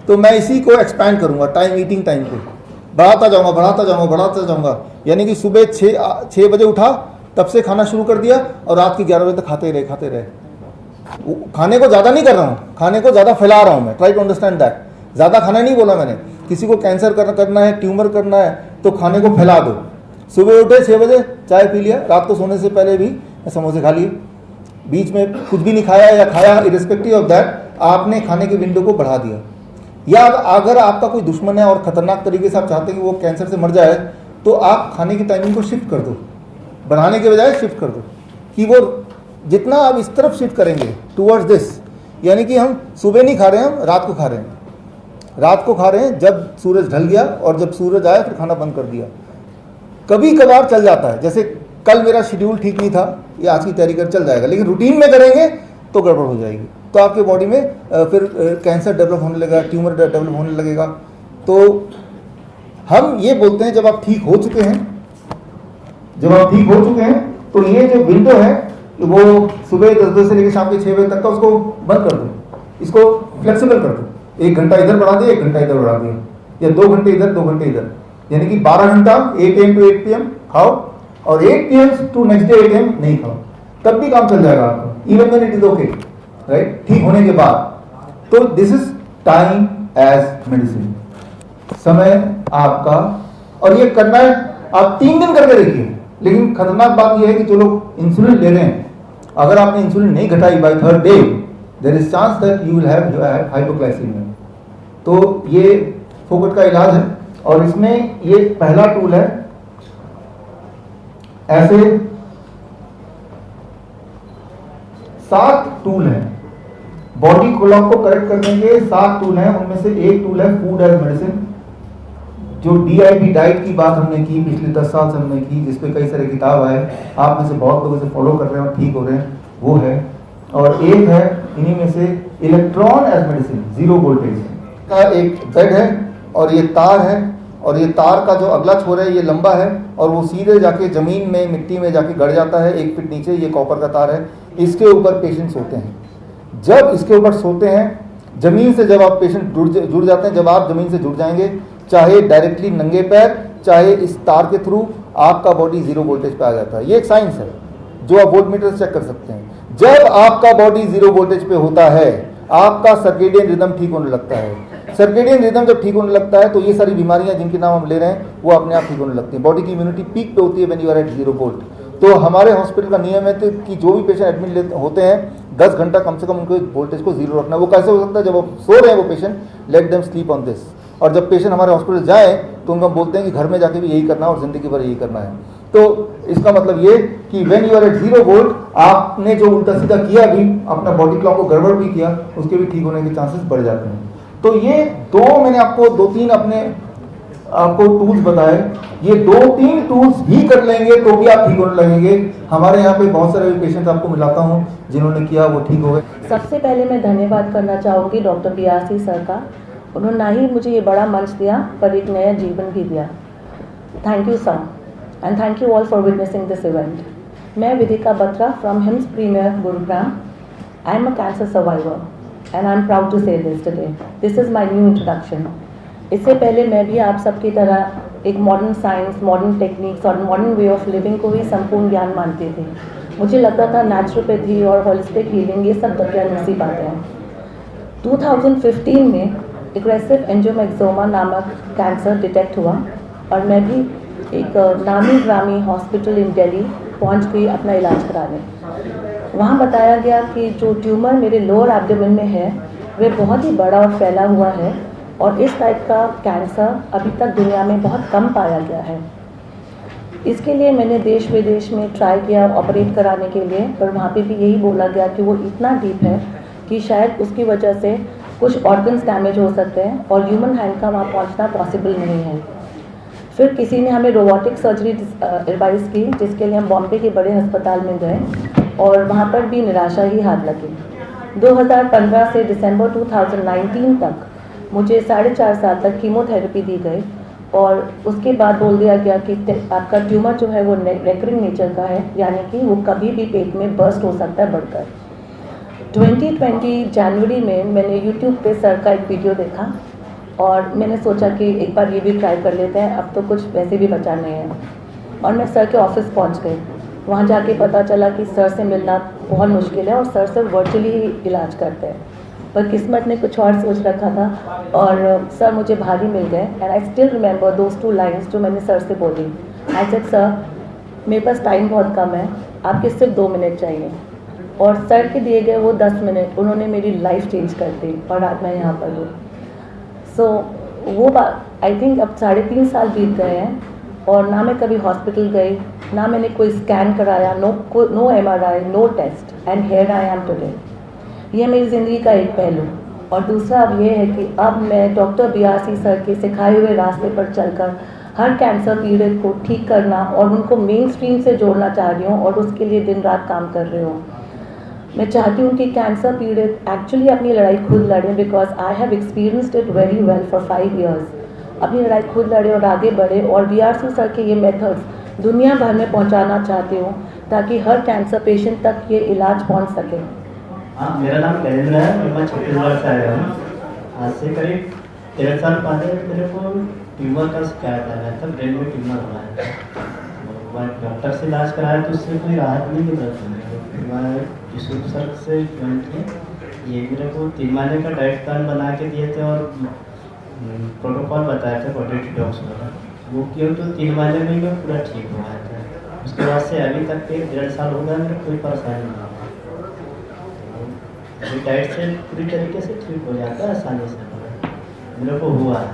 तो मैं इसी को एक्सपैंड करूँगा, टाइम ईटिंग टाइम को बढ़ाता जाऊँगा, बढ़ाता जाऊँगा, बढ़ाता जाऊँगा। यानी कि सुबह 6 बजे उठा, तब से खाना शुरू कर दिया और रात के 11 बजे तक खाते रहे। खाने को ज़्यादा नहीं कर रहा हूँ, खाने को ज़्यादा फैला रहा हूँ मैं। Try to understand that. ज़्यादा खाना नहीं बोला मैंने। किसी को कैंसर करना है, ट्यूमर करना है तो खाने को फैला दो। सुबह उठे 6 बजे, चाय पी लिया, रात को सोने से पहले भी समोसे खा लिए, बीच में कुछ भी नहीं खाया या खाया, इरेस्पेक्टिव ऑफ दैट आपने खाने के विंडो को बढ़ा दिया। या अगर आपका कोई दुश्मन है और खतरनाक तरीके से आप चाहते हैं कि वो कैंसर से मर जाए, तो आप खाने की टाइमिंग को शिफ्ट कर दो, बढ़ाने के बजाय शिफ्ट कर दो, कि वो जितना आप इस तरफ शिफ्ट करेंगे टूवर्ड्स दिस, यानी कि हम सुबह नहीं खा रहे हैं, हम रात को खा रहे हैं। रात को खा रहे हैं जब सूरज ढल गया, और जब सूरज आया फिर खाना बंद कर दिया। कभी कभार चल जाता है, जैसे कल मेरा शेड्यूल ठीक नहीं था, या आज की तैयारी कर चल जाएगा, लेकिन रूटीन में करेंगे तो गड़बड़ हो जाएगी, तो आपके बॉडी में फिर कैंसर डेवलप होने लगेगा, ट्यूमर डेवलप होने लगेगा। तो हम ये बोलते हैं जब आप ठीक हो चुके हैं, तो ये जो विंडो है वो सुबह 10 बजे से लेकर शाम के 6 बजे तक का, उसको बंद कर दो, इसको फ्लेक्सिबल कर दो। 1 घंटा इधर बढ़ा दिया, 1 घंटा इधर बढ़ा दिया, या 2 घंटे इधर 2 घंटे इधर, यानी कि 12 घंटा 8 AM to 8 PM खाओ, और 8 PM to next day 8 AM नहीं खाओ, तब भी काम चल जाएगा आपका, even when it is okay, right, ठीक होने के बाद। तो this is time as medicine, समय आपका। और ये करना है, आप 3 दिन करके देखिए, लेकिन खतरनाक बात यह है कि जो लोग इंसुलिन ले रहे हैं, अगर आपने इंसुलिन नहीं घटाई by third day, there is chance that you will have hypoglycaemia. तो ये फोकट का इलाज है और इसमें ये पहला टूल है। ऐसे 7 टूल हैं बॉडी क्लॉक को करेक्ट करने के। 7 टूल हैं, उनमें से एक टूल है फूड एज मेडिसिन। जो DIP डाइट की बात हमने की पिछले 10 साल से हमने की, जिसपे कई सारे किताब आए, आप में से बहुत लोग इसे फॉलो कर रहे हैं और ठीक हो रहे हैं, वो है। और एक है इन्हीं में से इलेक्ट्रॉन एज मेडिसिन, 0 वोल्टेज का एक बेड है और ये तार है, और ये तार का जो अगला छोर है ये लंबा है और वो सीधे जाके जमीन में मिट्टी में जाके गड़ जाता है 1 फीट नीचे। ये कॉपर का तार है, इसके ऊपर पेशेंट सोते हैं। जब इसके ऊपर सोते हैं, जमीन से जब आप पेशेंट जुड़ जाते हैं, जब आप जमीन से जुड़ जाएंगे, चाहे डायरेक्टली नंगे पैर चाहे इस तार के थ्रू, आपका बॉडी 0 वोल्टेज पे आ जाता है। ये एक साइंस है जो आप वोल्टमीटर से चेक कर सकते हैं। जब आपका बॉडी 0 वोल्टेज पे होता है, आपका सर्केडियन रिदम ठीक होने लगता है। सर्केडियन रिदम जब ठीक होने लगता है तो ये सारी बीमारियां जिनके नाम हम ले रहे हैं वो अपने आप ठीक होने लगती हैं। बॉडी की इम्यूनिटी पीक पे होती है when you are at 0 volt. तो हमारे हॉस्पिटल का नियम है कि जो भी पेशेंट एडमिट होते हैं 10 घंटा कम से कम उनको वोल्टेज को 0 रखना है। वो कैसे हो सकता है? जब वो सो रहे हैं वो patient, let them sleep on this. और जब पेशेंट हमारे हॉस्पिटल जाए तो उनको बोलते हैं कि घर में जाके भी यही करना है और जिंदगी भर यही करना है। तो इसका मतलब ये कि when you are at 0 volt, आपने जो उल्टा सीधा किया भी, अपना बॉडी क्लॉक को गड़बड़ भी किया, उसके भी ठीक होने के चांसेस बढ़ जाते हैं। तो ये मैंने आपको 2-3 आपको टूल्स बताए। ये 2-3 टूल्स भी कर लेंगे तो भी आप ठीक होने लगेंगे। हमारे यहाँ पे बहुत सारे पेशेंट आपको मिलाता हूँ जिन्होंने किया वो ठीक हो गए। सबसे पहले मैं धन्यवाद करना चाहूँगी डॉक्टर BRC सर का। उन्होंने ना ही मुझे ये बड़ा मंच दिया पर एक नया जीवन भी दिया। Thank you sir and thank you all for witnessing this event. मैं Vidika Batra from HIMS Premier Gurugram. I am a cancer survivor and I'm proud to say this today. This is my new introduction. इससे पहले मैं भी आप सबकी तरह एक मॉडर्न साइंस, मॉडर्न टेक्निक्स और मॉडर्न वे ऑफ लिविंग को ही संपूर्ण ज्ञान मानती थी। मुझे लगता था नेचुरोपैथी और होलिस्टिक हीलिंग ये सब दकियानूसी बातें हैं। 2015 में एग्रेसिव एंजियोमेक्सोमा नामक कैंसर डिटेक्ट हुआ और मैं भी एक नामी ग्रामी हॉस्पिटल इन दिल्ली पहुंच गई अपना इलाज कराने। वहाँ बताया गया कि जो ट्यूमर मेरे लोअर एब्डोमेन में है वह बहुत ही बड़ा और फैला हुआ है और इस टाइप का कैंसर अभी तक दुनिया में बहुत कम पाया गया है। इसके लिए मैंने देश विदेश में ट्राई किया ऑपरेट कराने के लिए, पर वहाँ पे भी यही बोला गया कि वो इतना डीप है कि शायद उसकी वजह से कुछ ऑर्गन्स डैमेज हो सकते हैं और ह्यूमन हैंड का वहाँ पहुँचना पॉसिबल नहीं है। फिर किसी ने हमें रोबोटिक सर्जरी एडवाइस की, जिसके लिए हम बॉम्बे के बड़े अस्पताल में गए और वहाँ पर भी निराशा ही हाथ लगी। 2015 से दिसंबर 2019 तक मुझे 4.5 साल तक कीमोथेरेपी दी गई और उसके बाद बोल दिया गया कि आपका ट्यूमर जो है वो रेकरिंग नेचर का है, यानी कि वो कभी भी पेट में बर्स्ट हो सकता है बढ़कर। 2020 जनवरी में मैंने यूट्यूब पे सर का एक वीडियो देखा और मैंने सोचा कि एक बार ये भी ट्राई कर लेते हैं, अब तो कुछ वैसे भी बचा नहीं है। और मैं सर के ऑफिस पहुंच गई। वहाँ जाके पता चला कि सर से मिलना बहुत मुश्किल है और सर से वर्चुअली ही इलाज करते हैं, पर किस्मत ने कुछ और सोच रखा था और सर मुझे भारी मिल गए। And I still remember those 2 lines जो मैंने सर से बोली। आई सेड सर मेरे पास टाइम बहुत कम है, आपके सिर्फ 2 मिनट चाहिए। और सर के दिए गए वो 10 मिनट उन्होंने मेरी लाइफ चेंज कर दी और आज मैं यहाँ पर हूँ। सो वो बात आई थिंक अब 3.5 साल बीत गए हैं और ना मैं कभी हॉस्पिटल गई, ना मैंने कोई स्कैन कराया, no MRI, no test, and here I am today. ये मेरी ज़िंदगी का एक पहलू। और दूसरा अब ये है कि अब मैं डॉक्टर BRC सर के सिखाए हुए रास्ते पर चलकर हर कैंसर पीड़ित को ठीक करना और उनको मेन स्ट्रीम से जोड़ना चाह रही हूँ और उसके लिए दिन रात काम कर रही हूँ। मैं चाहती हूँ कि कैंसर पीड़ित एक्चुअली अपनी लड़ाई खुद लड़ें, because I have experienced it very well for 5 years। अपनी लड़ाई खुद लड़े और आगे बढ़े और BRC सर के ये मेथड्स दुनिया भर में पहुँचाना चाहती हूँ ताकि हर कैंसर पेशेंट तक ये इलाज पहुँच सके। हाँ, मेरा नाम करेंद्र है और मैं छत्तीसगढ़ से आया हूँ। आज से करीब 13 साल पहले मेरे को ट्यूमर का शिकायत आया था, ब्रेन में ट्यूमर हुआ है। मैं डॉक्टर से इलाज कराया तो उससे कोई राहत नहीं मिल रहा था। मैं यूसुफ सर से ज्वाइन किया। ये मेरे को 3 महीने का डाइट प्लान बना के दिए थे और प्रोटोकॉल बताया था बॉडी डिटॉक्स वाला, वो किया तो 3 महीने में मैं पूरा ठीक हुआ था। उसके बाद से अभी तक के 1.5 साल हो गया, मेरे कोई परेशानी नहीं है। अभी डाइट से पूरी तरीके से ठीक हो जाता है आसानी से, मेरे को हुआ है।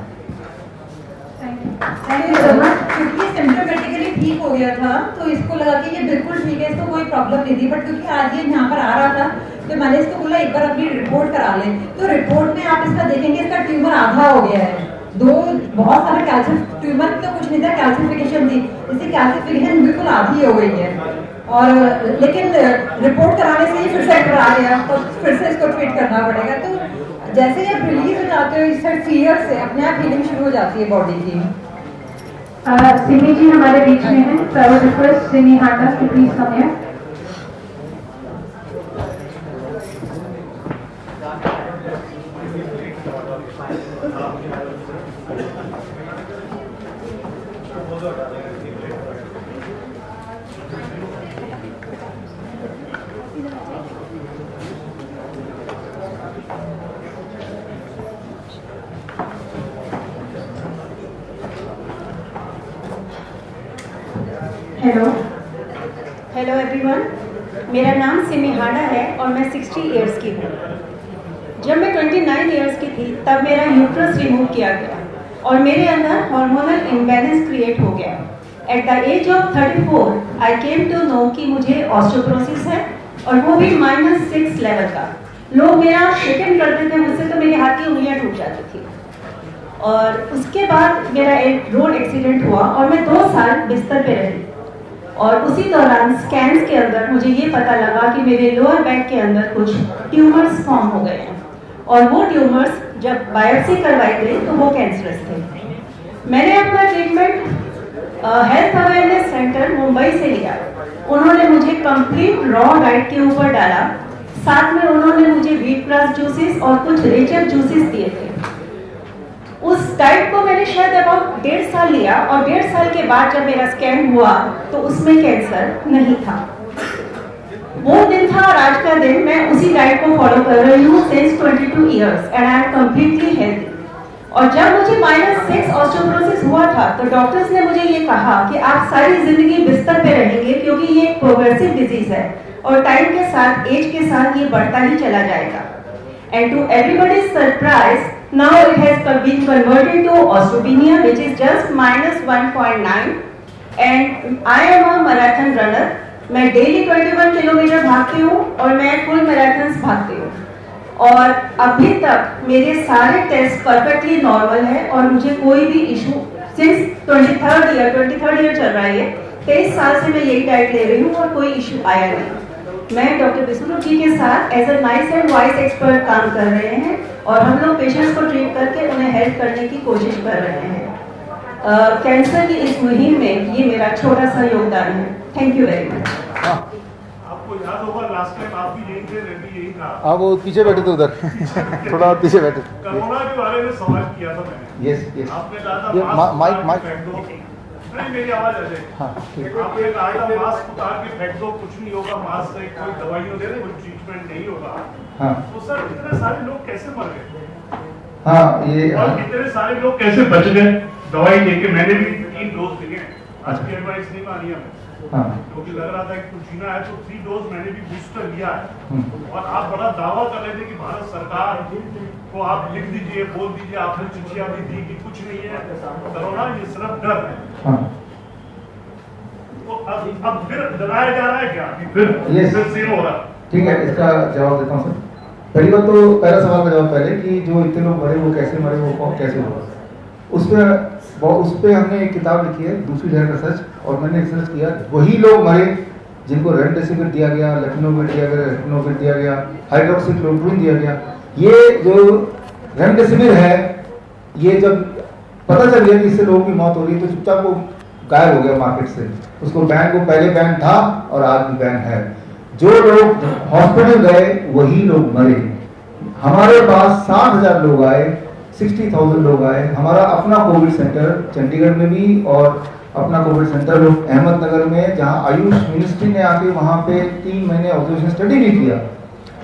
Thank you so much. क्योंकि ये सिम्टोमेटिकली ठीक हो गया था तो इसको लगा कि ये बिल्कुल ठीक है, इसको कोई प्रॉब्लम नहीं थी, बट क्योंकि आज ये यहाँ पर आ रहा था तो मैंने इसको बोला एक बार अपनी रिपोर्ट करा ले। तो रिपोर्ट में आप इसका देखेंगे, इसका ट्यूमर आधा हो गया है। बहुत सारे कैल्शियम ट्यूमर तो कुछ नहीं था, कैल्शिफिकेशन थी, इसकी कैल्शिफिकेशन बिल्कुल आधी हो गई है। और लेकिन रिपोर्ट कराने से ही फिर से आ गया तो फिर से इसको ट्रीट करना पड़ेगा। तो जैसे ही आप रिलीज हो जाते हो इस फीयर से, अपने आप हीलिंग शुरू हो जाती है बॉडी की। सिमी जी हमारे बीच में है, so I would request Simi Handa to please come here. Hello everyone, मेरा नाम सिमी हांडा है और मैं 60 इयर्स की हूँ। जब मैं 29 इयर्स की थी तब मेरा यूट्रस रिमूव किया गया और मेरे अंदर हार्मोनल इम्बैलेंस क्रिएट हो गया। At the age of 34 I came to know कि मुझे ऑस्टियोपोरोसिस है और वो भी -6 लेवल का। लोग मेरा शेकन करते थे मुझसे तो मेरे हाथ की उंगलियां टूट जाती थी। और उसके बाद मेरा एक रोड एक्सीडेंट हुआ और मैं 2 साल बिस्तर पे रही और उसी दौरान स्कैन्स के अंदर मुझे ये पता लगा कि मेरे लोअर बैक के अंदर कुछ ट्यूमर्स फॉर्म हो गए हैं और वो ट्यूमर्स जब बायोप्सी करवाई गई तो वो कैंसरस थे। मैंने अपना treatment health awareness centre Mumbai से लिया। उन्होंने मुझे कंप्लीट रॉ डाइट के ऊपर डाला, साथ में उन्होंने मुझे व्हीट ग्रास जूसेस और कुछ रेचर जूसेस दिए थे। उस डाइट को मैंने शायद अबाउट 1.5 साल लिया और 1.5 साल के बाद जब मेरा स्कैन हुआ तो उसमें कैंसर नहीं था। वो दिन था और आज का दिन मैं उसी डाइट को फॉलो कर रही हूँ since 22 years and I am completely healthy. और जब मुझे -6 ऑस्टियोपोरोसिस हुआ था तो डॉक्टर्स ने मुझे ये कहा कि आप सारी जिंदगी बिस्तर पे रहेंगे क्योंकि ये एक प्रोग्रेसिव डिजीज है और टाइम के साथ, एज के साथ ये बढ़ता ही चला जाएगा। And to everybody's surprise, now it has been converted to osteopenia which is just -1.9 and I am a marathon runner. मैं डेली 21 किलोमीटर भागती हूँ और मैं फुल मैराथन्स भागती हूँ और अभी तक मेरे सारे टेस्ट परफेक्टली नॉर्मल है और मुझे कोई भी इशू सिंस 23rd ईयर चल रहा है, 23 साल से मैं यही डाइट ले रही हूँ और कोई इशू आया नहीं। मैं डॉक्टर विष्णु जी के साथ as a nice and wise expert काम कर रहे हैं और हम लोग पेशेंट्स को ट्रीट करके उन्हें हेल्प करने की कोशिश कर रहे हैं। कैंसर की इस मुहिम में ये मेरा छोटा सा योगदान है। Thank you very much. आपको याद होगा लास्ट टाइम आप भी यही थे, मैं भी यही था। आप वो पीछे बैठे थे उधर थोड़ा और पीछे बैठे। कोरोना के बारे में सवाल किया था मैंने। Yes yes. आपने कहा था माइक नहीं, मेरी आवाज आ जाए। हाँ, आपने कहा था मास्क उतार के फेंक दो, कुछ नहीं होगा, मास्क से कोई दवाई हो कोई ट्रीटमेंट नहीं होगा। हाँ। तो सर इतने सारे लोग कैसे मर गए? हाँ ये और इतने सारे लोग कैसे बच गए दवाई लेके? मैंने भी 3 डोज लिए, आज की एडवाइस नहीं मानी हमें। हाँ। क्योंकि लग रहा था कि कुछ जीना है तो 3 डोज मैंने भी बूस्टर लिया है। और आप बड़ा दावा कर रहे थे कि भारत सरकार को आप लिख दीजिए, बोल दीजिए, आपने चिट्ठियां भी दी कि कुछ नहीं है कोरोना, ये सिर्फ डर है। हाँ। तो अब फिर डराया जा रहा है क्या? फिर सेम हो रहा है। ठीक है, इसका जवाब देता हूँ सर। पहली बात तो पहला सवाल का जवाब पहले कि जो इतने लोग मरे वो कैसे मरे, वो कौन कैसे हुआ, उस पर हमने एक किताब लिखी है दूसरी लहर रिसर्च, और मैंने रिसर्च किया वही लोग मरे जिनको रेमडेसिविर दिया गया, लेटनोविर दिया गया, रेटनोविर दिया गया, हाइड्रोक्सीक्लोरोक्विन दिया गया। ये जो रेमडेसिविर है, ये जब पता चल गया कि इससे लोगों की मौत हो रही है तो चुपचाप वो गायब हो गया मार्केट से। उसको बैन, को पहले बैन था और आज भी बैन है। जो लोग हॉस्पिटल गए वही लोग मरे। हमारे पास 60,000 लोग आए, 60,000 लोग आए। हमारा अपना कोविड सेंटर चंडीगढ़ में भी और अपना कोविड सेंटर अहमदनगर में, जहां आयुष मिनिस्ट्री ने आके वहां पे 3 महीने ऑब्जर्वेशन स्टडी भी किया,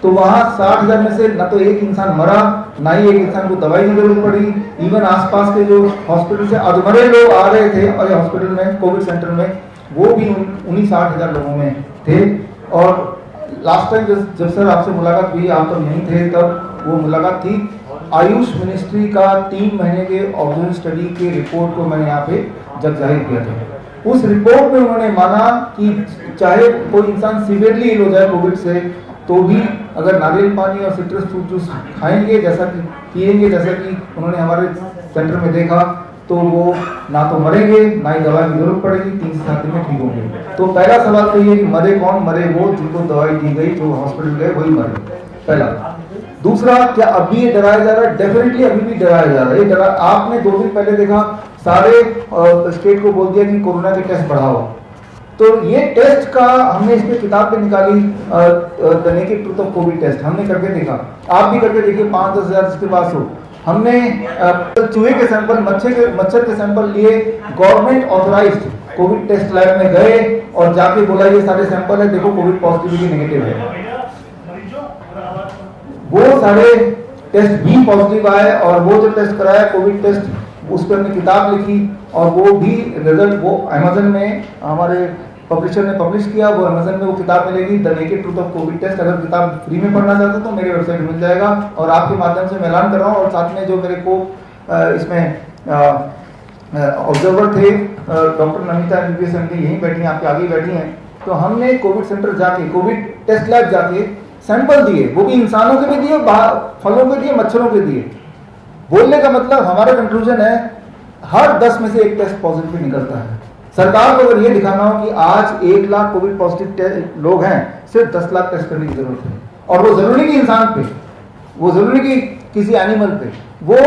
तो वहां 60,000 में से न तो एक इंसान मरा, ना ही एक इंसान को दवाई की जरूरत पड़ी। इवन आसपास के जो हॉस्पिटल से अधमरे लोग आ रहे थे और हॉस्पिटल में, कोविड सेंटर में, वो भी उन्हीं 60,000 लोगों में थे। और लास्ट टाइम जब सर आपसे मुलाकात हुई, आप तब नहीं थे, तब वो मुलाकात थी आयुष मिनिस्ट्री का 3 महीने के ऑब्जर्वेशन स्टडी के रिपोर्ट को मैंने यहाँ पे जग जाहिर किया था। उस रिपोर्ट में उन्होंने माना कि चाहे कोई इंसान सीवियरली इल हो जाए कोविड से, तो भी अगर नारियल पानी और सिट्रस फ्रूट जूस खाएंगे, जैसा कि पिएंगे, जैसा कि उन्होंने हमारे सेंटर में देखा, तो वो ना तो मरेंगे ना ही दवा की जरूरत पड़ेगी, 3 से 7 दिन में ठीक होंगे। तो पहला सवाल तो ये कि मरे कौन? मरे वो जिनको दवाई दी गई, जो हॉस्पिटल गए वही मरे, पहला। दूसरा, क्या अभी ये डराया जा रहा है? डेफिनेटली अभी भी डराया जा रहा है। ये आपने 2 दिन पहले देखा, सारे स्टेट को बोल दिया कि कोरोना के टेस्ट बढ़ाओ। तो ये टेस्ट का हमने इस पे किताब पे निकाली, the naked truth of COVID test, हमने करके देखा। आप भी करके देखिए, 5-10 हज़ार जिसके पास हो। हमने चूहे के सैंपल, मच्छर के सैंपल लिए, government authorised COVID test lab में गए और जाके बोला ये सारे सैंपल है, देखो कोविड पॉजिटिविटी नेगेटिव है। वो सारे टेस्ट भी पॉजिटिव आए और वो जो टेस्ट कराया कोविड टेस्ट, उस पर हमने किताब लिखी और वो भी रिजल्ट वो अमेजन में हमारे पब्लिशर ने पब्लिश किया। वो अमेजन में वो किताब मिलेगी, the naked truth of COVID test. अगर किताब फ्री में पढ़ना चाहते हो तो मेरे वेबसाइट मिल जाएगा। और आपके माध्यम से मैं ऐलान कर रहा हूँ, और साथ में जो मेरे को इसमें ऑब्जर्वर थे डॉक्टर नमिता MBBS MD, यहीं बैठी हैं, आपके आगे बैठी हैं। तो हमने कोविड सेंटर जाके, कोविड टेस्ट लैब जाके सैंपल दिए, वो भी इंसानों के भी दिए, फलों के दिए, मच्छरों के दिए। बोलने का मतलब हमारा कंक्लूजन है, हर 10 में से 1 टेस्ट पॉजिटिव निकलता है। सरकार को अगर ये दिखाना हो कि आज 1 लाख कोविड पॉजिटिव लोग हैं, सिर्फ 10 लाख टेस्ट करने की जरूरत है। और वो जरूरी नहीं इंसान पे, वो जरूरी नहीं कि किसी एनिमल पे, वो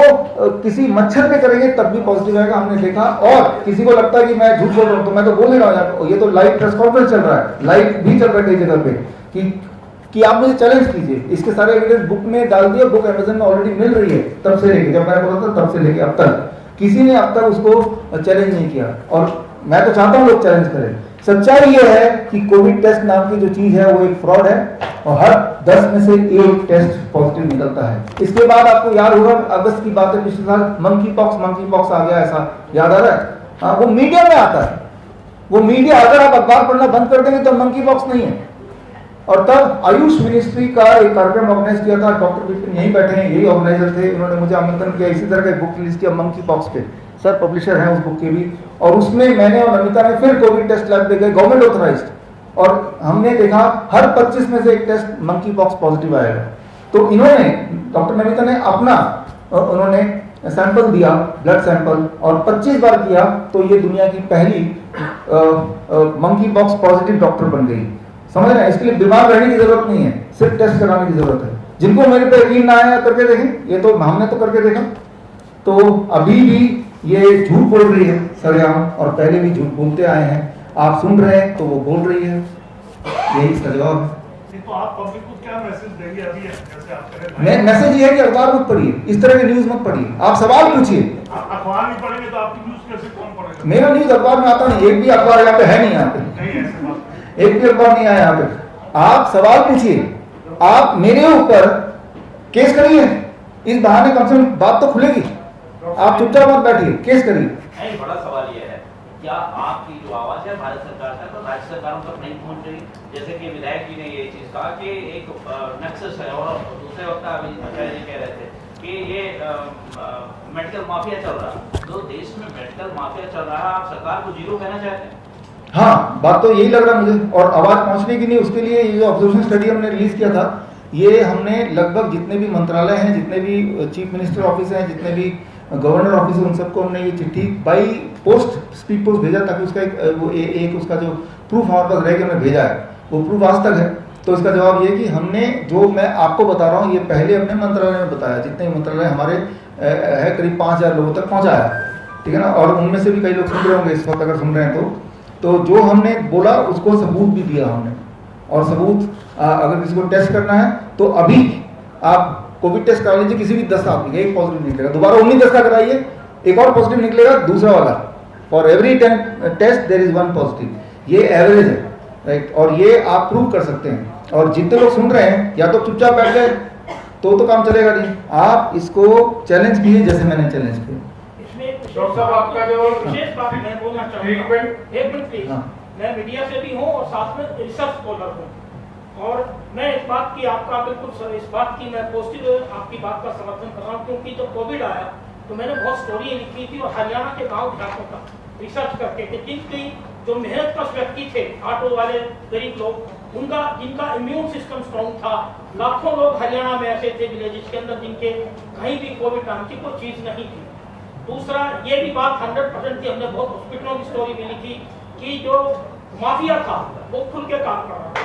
किसी मच्छर पे करेंगे तब भी पॉजिटिव आएगा, हमने देखा। और किसी को लगता है कि मैं झूठ बोल रहा हूँ, तो मैं तो बोल ही रहा हूँ, ये तो लाइव प्रेस कॉन्फ्रेंस चल रहा है, लाइव भी चल रहा है कई जगह पे, कि आप मुझे चैलेंज कीजिए। इसके सारे एविडेंस बुक में डाल दिए, बुक अमेज़न में ऑलरेडी मिल रही है, तब से लेके, जब मैं बोला था तब से लेके अब तक किसी ने अब तक उसको चैलेंज नहीं किया। और मैं तो चाहता हूं लोग चैलेंज करें। सच्चाई ये है कि कोविड टेस्ट नाम की जो चीज है वो एक फ्रॉड है, और हर 10 में से 1 टेस्ट पॉजिटिव निकलता है। इसके बाद आपको याद होगा, अगस्त की बात है, पिछले साल मंकी पॉक्स आ गया, ऐसा याद आ रहा है? हाँ, वो मीडिया में आता है, वो मीडिया, अगर आप अखबार पढ़ना बंद कर देंगे तो मंकी पॉक्स नहीं है। और तब आयुष मिनिस्ट्री का एक कार्यक्रम ऑर्गेनाइज किया था, डॉक्टर विपिन यहीं बैठे हैं, यही ऑर्गेनाइजर थे, उन्होंने मुझे आमंत्रण किया, इसी तरह का एक बुक रिलीज किया मंकी पॉक्स पे, सर पब्लिशर हैं उस बुक के भी। और उसमें मैंने और नमिता ने फिर कोविड टेस्ट लैब पे गए, गवर्नमेंट ऑथराइज्ड, और हमने देखा हर 25 में से 1 टेस्ट मंकी पॉक्स पॉजिटिव आएगा। तो इन्होंने, डॉक्टर नमिता ने अपना उन्होंने सैंपल दिया, ब्लड सैंपल, और 25 बार किया, तो ये दुनिया की पहली मंकी पॉक्स पॉजिटिव डॉक्टर बन गई। समझ रहे हैं? इसके लिए बीमार रहने की जरूरत नहीं है, सिर्फ टेस्ट कराने की जरूरत है। जिनको मेरे पे यकीन ना आया करके देखें, ये तो हमने तो करके देखा। तो अभी भी ये झूठ बोल रही है सरेआम, और पहले भी झूठ बोलते आए हैं। आप सुन रहे हैं तो वो बोल रही है, यही इसका जवाब है। तो आप पब्लिक को क्या मैसेज देंगे अभी, जैसे आप कह रहे हैं? मैसेज ये है कि अखबार मत पढ़िए, इस तरह की न्यूज मत पढ़िए, आप सवाल पूछिए। अखबार नहीं पढ़ेंगे तो आपकी न्यूज कैसे कौन पढ़ेगा? मेरा न्यूज अखबार में आता नहीं, एक भी अखबार यहाँ पे है नहीं, यहाँ पे नहीं, ऐसे बात एक भी अखबार नहीं आया यहाँ पे। आप सवाल पूछिए, आप मेरे ऊपर केस करिए, इस बहाने कम से कम बात तो खुलेगी। आप चुपचाप मत बैठिए, केस करिए। नहीं, बड़ा सवाल ये है, क्या आपकी जो आवाज है भारत सरकार तक और राज्य सरकारों तक नहीं पहुंच रही? जैसे कि विधायक जी ने ये चीज कहा कि एक नक्सस है, और दूसरे वक्त अभी आचार्य जी कह रहे थे कि ये मेडिकल माफिया चल रहा है। तो देश में मेडिकल माफिया चल रहा है, आप सरकार को जीरो कहना चाहते हैं? हाँ, बात तो यही लग रहा मुझे। और आवाज पहुंचने की नहीं, उसके लिए ये जो ऑब्जर्वेशन स्टडी हमने रिलीज किया था, ये हमने लगभग जितने भी मंत्रालय हैं, जितने भी चीफ मिनिस्टर ऑफिस हैं, जितने भी गवर्नर ऑफिस है, उन सबको हमने ये चिट्ठी बाई पोस्ट, स्पीड पोस्ट भेजा, ताकि उसका एक उसका जो प्रूफ हमारे पास रह के हमने भेजा है, वो प्रूफ आज तक है। तो इसका जवाब ये कि हमने, जो मैं आपको बता रहा हूँ, ये पहले अपने मंत्रालय में बताया, जितने मंत्रालय हमारे है, करीब 5000 लोगों तक पहुँचाया, ठीक है ना। और उनमें से भी कई लोग सुन रहे होंगे इस वक्त, अगर सुन रहे हैं तो जो हमने बोला उसको सबूत भी दिया हमने। और सबूत, अगर किसी को टेस्ट करना है तो अभी आप कोविड टेस्ट करा लीजिए, किसी भी 10 आदमी, 1 पॉजिटिव निकलेगा, दोबारा 19 का कराइए, एक और पॉजिटिव निकलेगा, दूसरा वाला, for every 10 test there is 1 positive, ये एवरेज है, राइट। और ये आप प्रूव कर सकते हैं। और जितने लोग सुन रहे हैं, या तो चुपचाप बैठ गए तो काम चलेगा नहीं, आप इसको चैलेंज कीजिए, जैसे मैंने चैलेंज किया। डॉक्टर साहब, आपका जो विशेष बात मैं बोलना चाहूंगा, एक मिनट प्लीज। मैं मीडिया से भी हूँ और साथ में रिसर्च स्कॉलर हूँ। और मैं इस बात की आपका बिल्कुल इस बात की मैं पॉजिटिव आपकी बात का समर्थन कर रहा हूँ, क्योंकि जब कोविड आया तो मैंने बहुत स्टोरी लिखी थी और हरियाणा के गांव देहातों का रिसर्च करके कि जिनकी जो मेहनत कश व्यक्ति थे, ऑटो वाले गरीब लोग, उनका जिनका इम्यून सिस्टम स्ट्रॉन्ग था, लाखों लोग हरियाणा में ऐसे थे विलेजेस के अंदर जिनके कहीं भी कोविड नाम की कोई चीज नहीं थी। दूसरा ये भी बात 100% थी, हमने बहुत हॉस्पिटलों की स्टोरी भी लिखी कि जो माफिया था वो खुल के काम कर रहा था।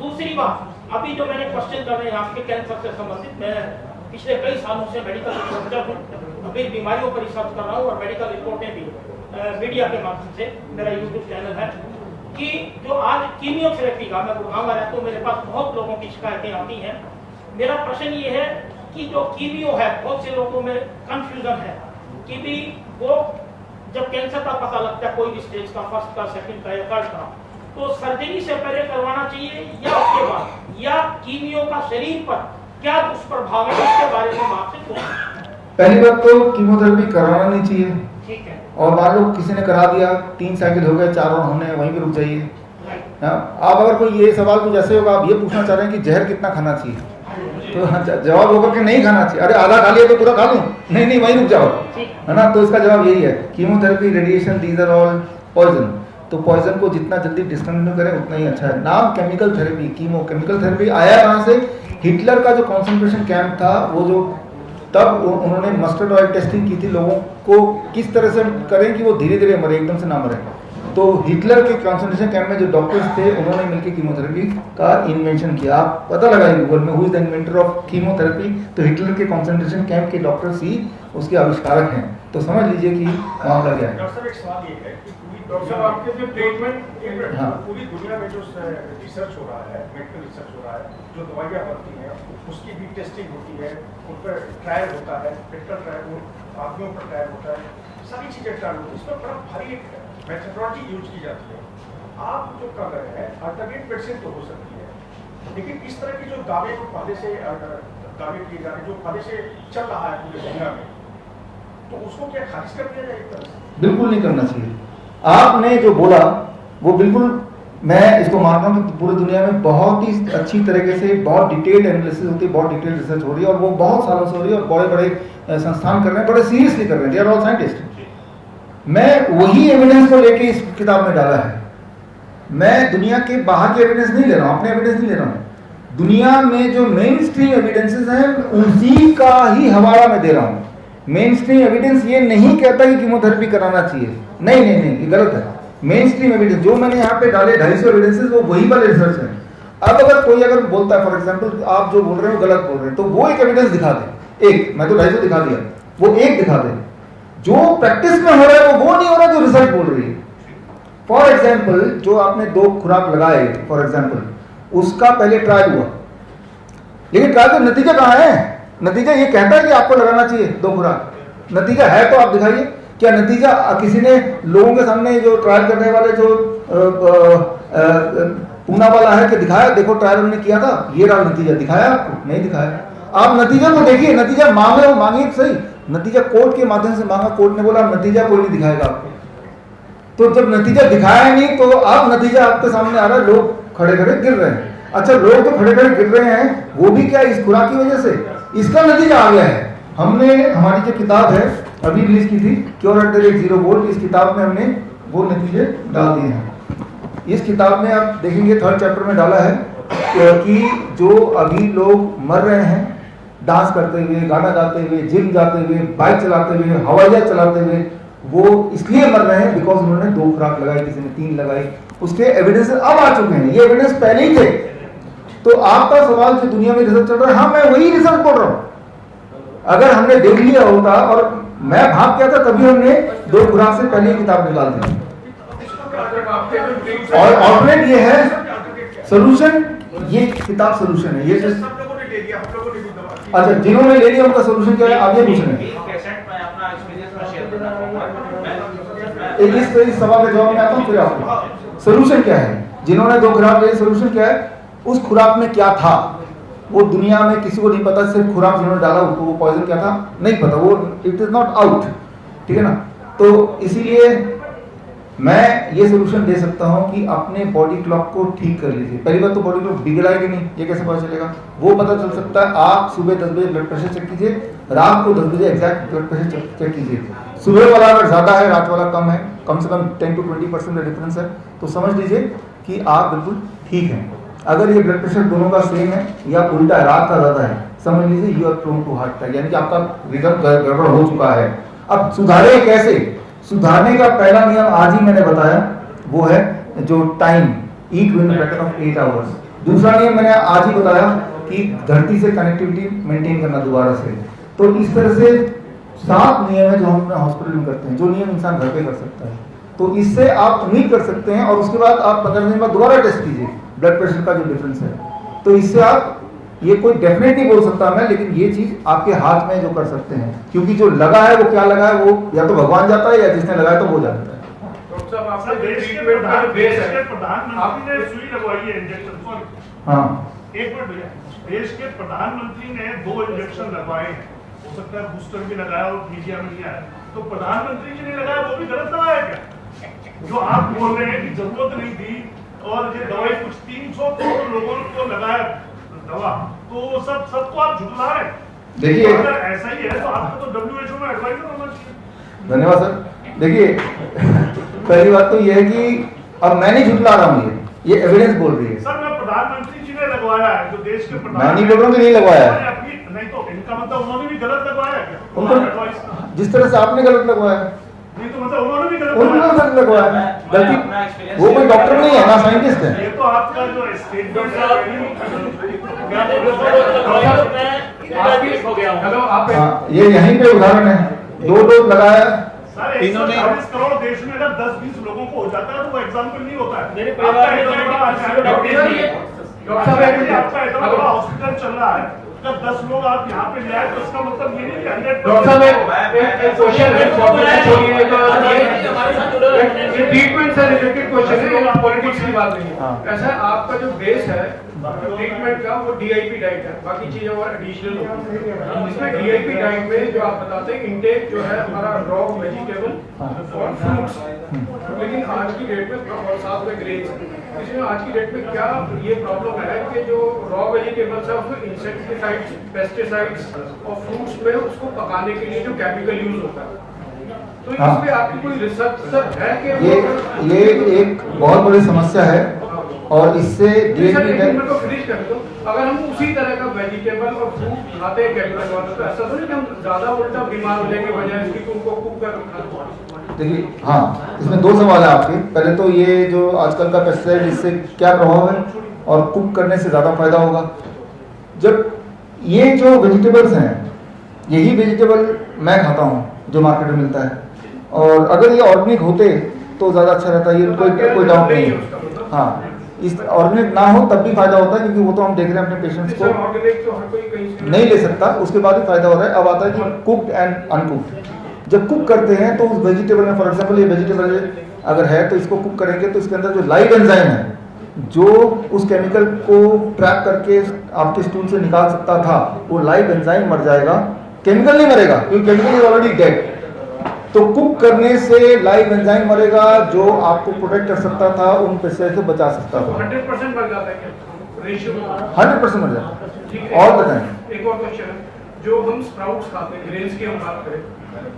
दूसरी बात, अभी जो मैंने क्वेश्चन कर रहे हैं आपके कैंसर से संबंधित, मैं पिछले कई सालों से मेडिकल रिसर्चर हूँ, अभी बीमारियों पर रिसर्च कर रहा हूँ और मेडिकल रिपोर्टें भी मीडिया के माध्यम से, मेरा यूट्यूब चैनल है, कि जो आज कीमियोथेरेपी का, मैं गुड़गांव रहता हूँ, मेरे पास बहुत लोगों की शिकायतें आती हैं। मेरा प्रश्न ये है कि जो कीमियो है, बहुत से लोगों में कंफ्यूजन है कि भी वो जब कैंसर का पता लगता है कोई भी स्टेज का, फर्स्ट का, सेकंड का या थर्ड का, तो सर्जरी से पहले करवाना चाहिए या उसके बाद, या कीमियो का शरीर पर क्या दुष्प्रभाव है, इसके बारे में आपसे पूछना। पहली बात तो कीमोथेरेपी कराना नहीं चाहिए, ठीक है। और मान लो किसी ने करा दिया, 3 साइकिल हो गए, 4 और होने, वहीं पे रुक जाइए। आप अगर कोई ये सवाल कुछ ऐसे होगा, आप ये पूछना चाह रहे हैं कि जहर कितना खाना चाहिए, तो जवाब होगा कि नहीं खाना चाहिए। अरे आधा खा लिया तो पूरा खा लूं? नहीं नहीं, वहीं रुक जाओ, है ना। तो इसका जवाब यही है, chemotherapy, radiation, these are all poison. तो पॉइजन को जितना जल्दी डिस्कंटिन्यू करें उतना ही अच्छा है। नाम chemical therapy, chemo chemical therapy आया कहाँ से? हिटलर का जो कॉन्सेंट्रेशन कैंप था, वो जो तब उन्होंने मस्टर्ड ऑयल टेस्टिंग की थी, लोगों को किस तरह से करें कि वो धीरे धीरे मरे, एकदम से ना मरे। तो हिटलर के कॉन्सेंट्रेशन कैंप में जो डॉक्टर्स थे, उन्होंने मिलकर कीमोथेरेपी का इन्वेंशन किया। आप पता लगाइए गूगल में, who is the inventor of chemotherapy, तो हिटलर के कॉन्सेंट्रेशन कैंप के डॉक्टर्स ही उसके आविष्कारक हैं। तो समझ लीजिए कि मामला क्या है। डॉक्टर साहब, एक सवाल ये है कि डॉक्टर साहब, आपके जो ट्रीटमेंट, हाँ, पूरी दुनिया में जो रिसर्च हो रहा है, मेडिकल रिसर्च हो रहा है, जो दवाइयाँ बनती हैं उसकी भी टेस्टिंग होती है, उन पर ट्रायल होता है, मेडिकल ट्रायल, आदमियों पर ट्रायल होता है, सारी चीज़ें ट्रायल होती है, इसमें बड़ा भारी मेथडोलॉजी यूज की जाती है। आप जो कर रहे हैं अल्टरनेट मेडिसिन तो हो सकती है, लेकिन इस तरह की जो दावे को पहले से दावे किए जा रहे हैं, जो पहले से चल रहा है पूरी दुनिया में, तो उसको क्या खारिज कर दिया जाए? एक तरह से बिल्कुल नहीं करना चाहिए। आपने जो बोला वो बिल्कुल, मैं इसको मानता हूँ कि पूरी दुनिया में बहुत ही अच्छी तरीके से बहुत डिटेल्ड एनालिसिस होती है, बहुत डिटेल्ड रिसर्च हो रही है, और वो बहुत सालों से हो रही है, और बड़े बड़े संस्थान कर रहे हैं, बड़े सीरियसली कर रहे हैं, दे आर ऑल साइंटिस्ट। मैं वही एविडेंस को लेके इस किताब में डाला है। मैं दुनिया के बाहर के एविडेंस नहीं ले रहा हूँ, अपने एविडेंस नहीं ले रहा हूँ। दुनिया में जो मेन स्ट्रीम एविडेंसेस हैं उसी का ही हवाला मैं दे रहा हूँ। मेन स्ट्रीम एविडेंस ये नहीं कहता कि कीमोथेरेपी कराना चाहिए, नहीं नहीं नहीं, ये गलत है। मेन स्ट्रीम एविडेंस जो मैंने यहाँ पे डाले 250 एविडेंसेस, वो वही वाले रिसर्च हैं। अब अगर कोई अगर बोलता है, फॉर एग्जांपल आप जो बोल रहे हो गलत बोल रहे हैं, तो वो एक एविडेंस दिखा दे, एक, मैं तो 250 दिखा दिया, वो एक दिखा दे। जो प्रैक्टिस में हो रहा है वो नहीं हो रहा जो रिसर्च बोल रही है। फॉर एग्जाम्पल, जो आपने 2 खुराक लगाए, फॉर एग्जाम्पल, उसका पहले ट्रायल हुआ, लेकिन ट्रायल का नतीजा कहाँ है? नतीजा ये कहता है कि आपको लगाना चाहिए 2 खुराक, नतीजा है तो आप दिखाइए। क्या नतीजा किसी ने लोगों के सामने, जो ट्रायल करने वाले जो पूना वाला है, कि दिखाया, देखो ट्रायल उन्होंने किया था, ये रहा नतीजा, दिखाया आपको? नहीं दिखाया। आप नतीजा को देखिए, नतीजा मांगिए सही, नतीजा कोर्ट के माध्यम से मांगा, कोर्ट ने बोला नतीजा कोई नहीं दिखाएगा आपको। तो जब नतीजा दिखाया नहीं, तो अब नतीजा आपके सामने आ रहा है, लोग खड़े खड़े गिर रहे हैं। अच्छा, लोग तो खड़े खड़े गिर रहे हैं, वो भी क्या इस खुराक की वजह से? इसका नतीजा आ गया है। हमने हमारी जो किताब है अभी रिलीज की थी, cure at the rate 0 volt, इस किताब में हमने वो नतीजे डाल दिए हैं। इस किताब में आप देखेंगे 3rd चैप्टर में डाला है कि जो अभी लोग मर रहे हैं डांस करते हुए, गाना गाते हुए, जिम जाते हुए, बाइक चलाते हुए, हवाई जहाज चलाते हुए, वो इसलिए मर रहे हैं बिकॉज उन्होंने 2 खुराक लगाई, किसी ने 3 लगाई। उसके एविडेंस अब आ चुके हैं, ये एविडेंस पहले ही थे। तो आपका सवाल जो दुनिया में रिसर्च चल रहा है, हाँ मैं वही रिसर्च बोल रहा हूँ। अगर हमने देख लिया होता और मैं भाग गया था, तभी हमने 2 खुराक से पहले ही किताब निकाल दी। और ऑल्टरनेट ये है सोल्यूशन, ये किताब सोल्यूशन है। ये सब लोगों ने ले लिया, हम लोगों ने भी दवा। अच्छा, जिन्होंने ले लिया उनका सोल्यूशन क्या है, आप ये पूछ रहे हैं? इस सवाल का जवाब मैं आता हूँ, फिर आपको सोल्यूशन क्या है। जिन्होंने 2 खुराक ले, सोल्यूशन क्या है? उस खुराक में क्या था वो दुनिया में किसी को नहीं पता। सिर्फ खुराक जिन्होंने डाला उसको वो पॉइजन क्या था नहीं पता, वो इट इज नॉट आउट, ठीक है ना। तो इसीलिए मैं ये सोल्यूशन दे सकता हूँ कि अपने बॉडी क्लॉक को ठीक कर लीजिए। पहली बात तो बॉडी क्लॉक बिगड़ा है कि नहीं ये कैसे पता चलेगा? वो पता चल सकता है आप सुबह 10 बजे ब्लड प्रेशर चेक कीजिए, रात को 10 बजे एग्जैक्ट ब्लड प्रेशर चेक कीजिए। सुबह वाला अगर ज़्यादा है, रात वाला कम है, कम से कम 10 to 20% का डिफरेंस है, तो समझ लीजिए कि आप बिल्कुल ठीक हैं। अगर ये ब्लड प्रेशर दोनों का सेम है या उल्टा है, रात का ज़्यादा है, समझ लीजिए you are prone to heart attack, यानी कि आपका रिदम गड़बड़ हो चुका है। अब सुधारे कैसे? सुधारने का पहला नियम आज ही मैंने बताया, वो है जो time, eat with in pattern of 8 hours. दूसरा नियम मैंने आज ही बताया कि धरती से कनेक्टिविटी मेंटेन करना दोबारा से। तो इस तरह से 7 नियम है जो हम हॉस्पिटल में करते हैं, जो नियम इंसान घर पे कर सकता है। तो इससे आप उम्मीद कर सकते हैं, और उसके बाद आप 15 दिन बाद दोबारा टेस्ट कीजिए ब्लड प्रेशर का जो डिफरेंस है। तो इससे आप, ये कोई डेफिनेट नहीं बोल सकता मैं, लेकिन ये चीज आपके हाथ में जो कर सकते हैं, क्योंकि जो लगा है वो क्या लगा है वो या तो भगवान जाता है या जिसने लगाया तो वो जानता है। आपने देश के प्रधानमंत्री ने सुई लगवाई है, इंजेक्शन, सॉरी हाँ एक मिनट भैया, देश के प्रधानमंत्री ने 2 इंजेक्शन लगवाए हैं, हो सकता है बूस्टर भी लगाया और मीडिया में नहीं आया, तो प्रधानमंत्री जी ने लगाया वो भी गलत लगाया क्या? जो आप बोल रहे हैं कि जरूरत नहीं थी और ये दवाई कुछ 300 करोड़ लोगों को लगाया दवा, तो सबको आप झुठला रहे हैं। देखिए, अगर ऐसा ही है तो आपको तो WHO में एडवाइजर होना चाहिए। धन्यवाद सर। देखिए पहली बात तो ये है कि अब मैं नहीं झुठला रहा हूँ, ये एविडेंस बोल रही है। सर मैं प्रधानमंत्री जी ने लगवाया है, जो देश के मैं नहीं बोल रहा हूँ कि नहीं लगवाया है। नहीं तो इनका मतलब उन्होंने भी गलत लगवाया क्या? उनको जिस तरह से आपने गलत लगवाया, नहीं तो मतलब उन्होंने भी गलत लगवाया। गलती वो कोई डॉक्टर नहीं है ना, साइंटिस्ट है। ये तो आपका जो स्टेटमेंट है, ये यहीं पे उदाहरण है, 2 डोज लगाया इन्होंने 40 करोड़ देश में अगर 10-20 लोगों को हो जाता है तो वो एग्जाम्पल नहीं होता है। मेरे परिवार में आपका इतना बड़ा हॉस्पिटल चल रहा है, अगर 10 लोग आप यहाँ पे ले आए तो इसका मतलब ये नहीं कि 100 ट्रीटमेंट से रिलेटेड क्वेश्चन है, पॉलिटिक्स की बात नहीं है। ऐसा आपका जो बेस है ट्रीटमेंट का वो DIP डाइट है, बाकी चीजें और एडिशनल होती है। इसमें DIP डाइट में जो आप बताते हैं इंटेक जो है हमारा रॉ वेजिटेबल और फ्रूट्स, लेकिन आज की डेट में और साथ में ग्रेन्स, इसमें आज की डेट में क्या ये प्रॉब्लम है कि जो रॉ वेजिटेबल्स है उसमें इंसेक्टिसाइड्स, पेस्टिसाइड्स और फ्रूट्स में उसको पकाने के लिए जो केमिकल यूज होता है, तो इसमें आपकी कोई रिसर्च सर है कि ये एक बहुत बड़ी समस्या है और इससे अगर हम उसी तरह का वेजिटेबल और फ्रूट खाते हैं केमिकल वाला, तो ऐसा तो नहीं कि हम ज्यादा उल्टा बीमार होने के बजाय इसकी उनको कुक कर। देखिए हाँ, इसमें 2 सवाल है आपके। पहले तो ये जो आजकल का पेस्टिसाइड, इससे क्या प्रभाव है और कुक करने से ज़्यादा फायदा होगा। जब ये जो वेजिटेबल्स हैं, यही वेजिटेबल मैं खाता हूँ जो मार्केट में मिलता है, और अगर ये ऑर्गेनिक होते तो ज़्यादा अच्छा रहता है, ये कोई डाउट नहीं है। हाँ, इस ऑर्गेनिक ना हो तब भी फायदा होता है, क्योंकि वो तो हम देख रहे हैं अपने पेशेंट्स को नहीं ले सकता, उसके बाद भी फायदा हो रहा है। अब आता है कि कुक्ड एंड अनकुक्ड। जब कुक करते हैं तो उस वेजिटेबल में, फॉर एग्जांपल ये वेजिटेबल अगर है तो इसको कुक करेंगे तो इसके अंदर जो लाइव एंजाइम है, जो उस केमिकल को ट्रैप करके आपके स्टूल से निकाल सकता था, वो लाइव एंजाइम मर जाएगा, केमिकल नहीं मरेगा, क्योंकि केमिकल इज ऑलरेडी डेड। तो कुक करने से लाइव एंजाइम मरेगा जो आपको प्रोटेक्ट कर सकता था, उन पेस्टिसाइड से बचा सकता था। 100% मर जाता है क्या? रेशियो 100% मर जाता। और बताएं, एक और क्वेश्चन है, जो हम स्प्राउट्स खाते हैं, ग्रेन्स की हम बात करें,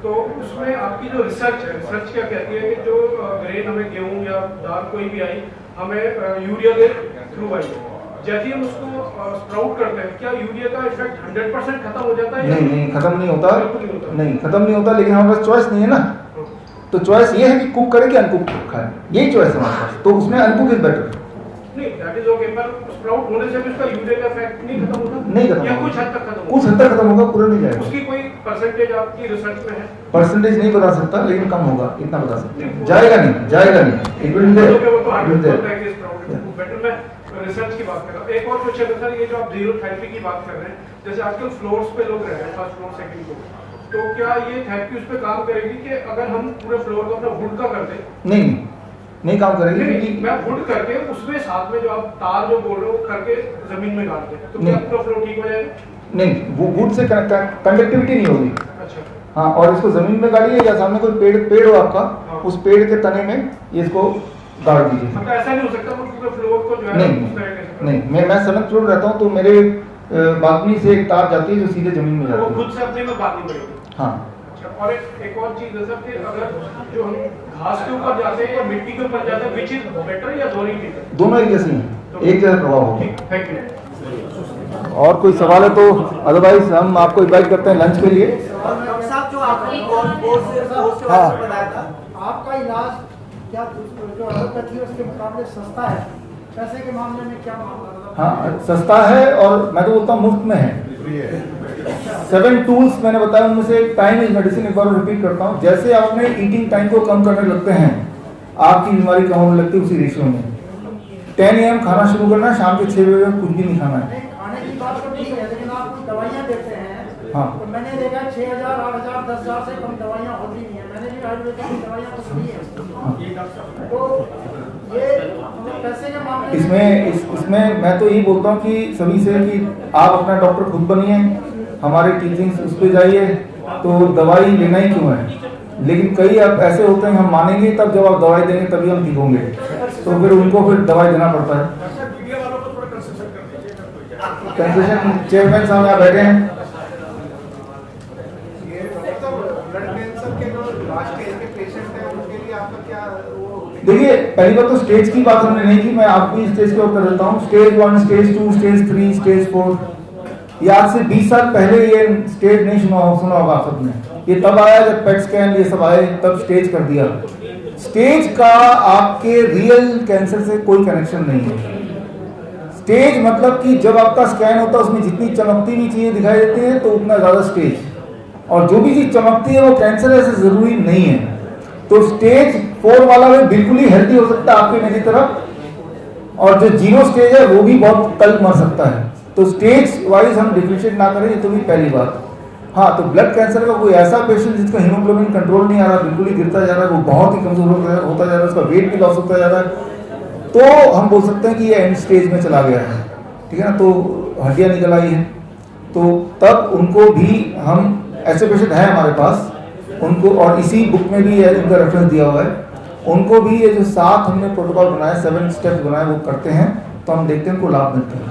तो उसमें आपकी जो रिसर्च है, रिसर्च क्या कहती है कि जो ग्रेन हमें गेहूं या दाल कोई भी आई, हमें यूरिया के थ्रू आई, जैसे ही हम उसको स्प्राउट करते हैं, क्या यूरिया का इफेक्ट 100% खत्म हो जाता है? नहीं, खत्म नहीं होता, नहीं खत्म नहीं होता, लेकिन हमारे पास चॉइस नहीं है ना। तो चॉइस ये है कि कुक करें कि अनकुक खाएं, यही चॉइस है हमारे पास। तो उसमें अनकुक इज बेटर। नहीं, दैट इज ओके, पर स्प्राउट होने से भी उसका यूरिया का इफेक्ट नहीं खत्म होता? नहीं खत्म, या कुछ हद तक खत्म होगा? कुछ हद तक खत्म होगा, पूरा नहीं जाएगा। उसकी कोई परसेंटेज आपकी रिसर्च में है? परसेंटेज नहीं बता सकता, लेकिन कम होगा, इतना बता सकते हैं। जाएगा नहीं, इट विल बेटर। मैं रिसर्च की बात कर रहा हूँ। एक और क्वेश्चन है सर, ये जो आप जीरो थेरेपी की बात कर रहे हैं, जैसे आजकल फ्लोर्स पे लोग रह रहे हैं, फर्स्ट फ्लोर, सेकंड फ्लोर, तो क्या ये थेरेपी उस पे काम करेगी कि अगर हम पूरे फ्लोर को अपना वुड का कर दें? नहीं काम करेगी, क्योंकि मैं वुड करके उसमें साथ में जो आप तार जो बोल रहे हो करके जमीन में गाड़ दें, तो क्या पूरा फ्लोर ठीक हो जाएगा? नहीं, वो वुड से कंडक्टिविटी नहीं होगी। अच्छा, हाँ, और इसको जमीन में गाड़िए या सामने कोई पेड़ हो आपका, उस पेड़ के तने में ये इसको गाड़ दीजिए। मतलब ऐसा नहीं हो सकता पूरे फ्लोर को जो है नहीं, मैं 7th फ्लोर रहता हूँ, तो मेरे बालकनी से एक तार जाती है जो सीधे जमीन में जाती है। वो खुद से अपने में बांधनी पड़ेगी। हाँ। और एक और चीज है सर कि अगर जो हम घास के ऊपर जाते हैं या मिट्टी के ऊपर जाते हैं, विच इज बेटर या दोनों ही ठीक है? दोनों एक जैसे हैं, एक जैसा प्रभाव होगा। Thank you. और कोई सवाल है तो अदरवाइज हम आपको इनवाइट करते हैं लंच के लिए। डॉक्टर साहब, जो आपने पोस्ट बताया था, आपका इलाज क्या जो एलोपैथी है उसके मुकाबले सस्ता है? पैसे के मामले में क्या मामला? हाँ, सस्ता है और मैं तो बोलता हूँ मुफ्त में है। 7 टूल्स मैंने बताया, उनमें से एक टाइम इज मेडिसिन, एक बार रिपीट करता हूँ। जैसे आप अपने ईटिंग टाइम को कम करने लगते हैं, आपकी बीमारी कम होने लगती है उसी रेशियो में। 10 AM खाना शुरू करना, शाम के 6 बजे कुछ भी नहीं खाना है। खाने की बात तो ठीक है, लेकिन आप कुछ दवाइयाँ देते हैं। हाँ। तो मैंने देखा 6,000, 8,000, 10,000 से कम दवाइयाँ होती नहीं है। मैंने भी आयुर्वेदिक की दवाइयाँ तो सुनी है। तो ये पैसे के मामले इसमें मैं तो यही बोलता हूँ कि सभी से कि आप अपना डॉक्टर खुद बनिए, हमारे टीचिंग्स उस पर जाइए, तो दवाई लेना ही क्यों है। लेकिन कई अब ऐसे होते हैं, हम मानेंगे तब जब आप दवाई देंगे तभी हम ठीक होंगे, तो फिर उनको फिर दवाई देना पड़ता है। कंसेशन चेयरमैन साहब यहाँ बैठे हैं। देखिए, पहली बात तो स्टेज की बात हमने नहीं की, मैं आपको स्टेज के ऊपर देता हूँ। Stage 1, stage 2, stage 3, stage 4। ये आज से 20 साल पहले ये स्टेज नहीं सुना होगा आप सबने। ये तब आया जब पेट स्कैन ये सब आए, तब स्टेज कर दिया। स्टेज का आपके रियल कैंसर से कोई कनेक्शन नहीं है। स्टेज मतलब कि जब आपका स्कैन होता है उसमें जितनी चमकती हुई चीजें दिखाई देती हैं तो उतना ज्यादा स्टेज, और जो भी चीज चमकती है वो कैंसर ऐसे जरूरी नहीं है। तो स्टेज 4 वाला भी बिल्कुल ही हेल्दी हो सकता है आपके मेरी तरफ, और जो 0 स्टेज है वो भी बहुत कल मर सकता है। तो स्टेज वाइज हम डिफरेंशिएट ना करें, ये तो भी पहली बात। हाँ, तो ब्लड कैंसर का कोई ऐसा पेशेंट जिसका हीमोग्लोबिन कंट्रोल नहीं आ रहा, बिल्कुल ही गिरता जा रहा है, वो बहुत ही कमजोर होता जा रहा है, उसका वेट भी लॉस होता जा रहा है, तो हम बोल सकते हैं कि ये एंड स्टेज में चला गया है। ठीक है ना, तो हड्डियां निकल आई हैं, तो तब उनको भी हम, ऐसे पेशेंट हैं हमारे पास, उनको, और इसी बुक में भी इनका रेफरेंस दिया हुआ है, उनको भी ये जो 7 हमने प्रोटोकॉल बनाए, 7 स्टेप्स बनाए वो करते हैं, तो हम देखते हैं उनको लाभ मिलता है।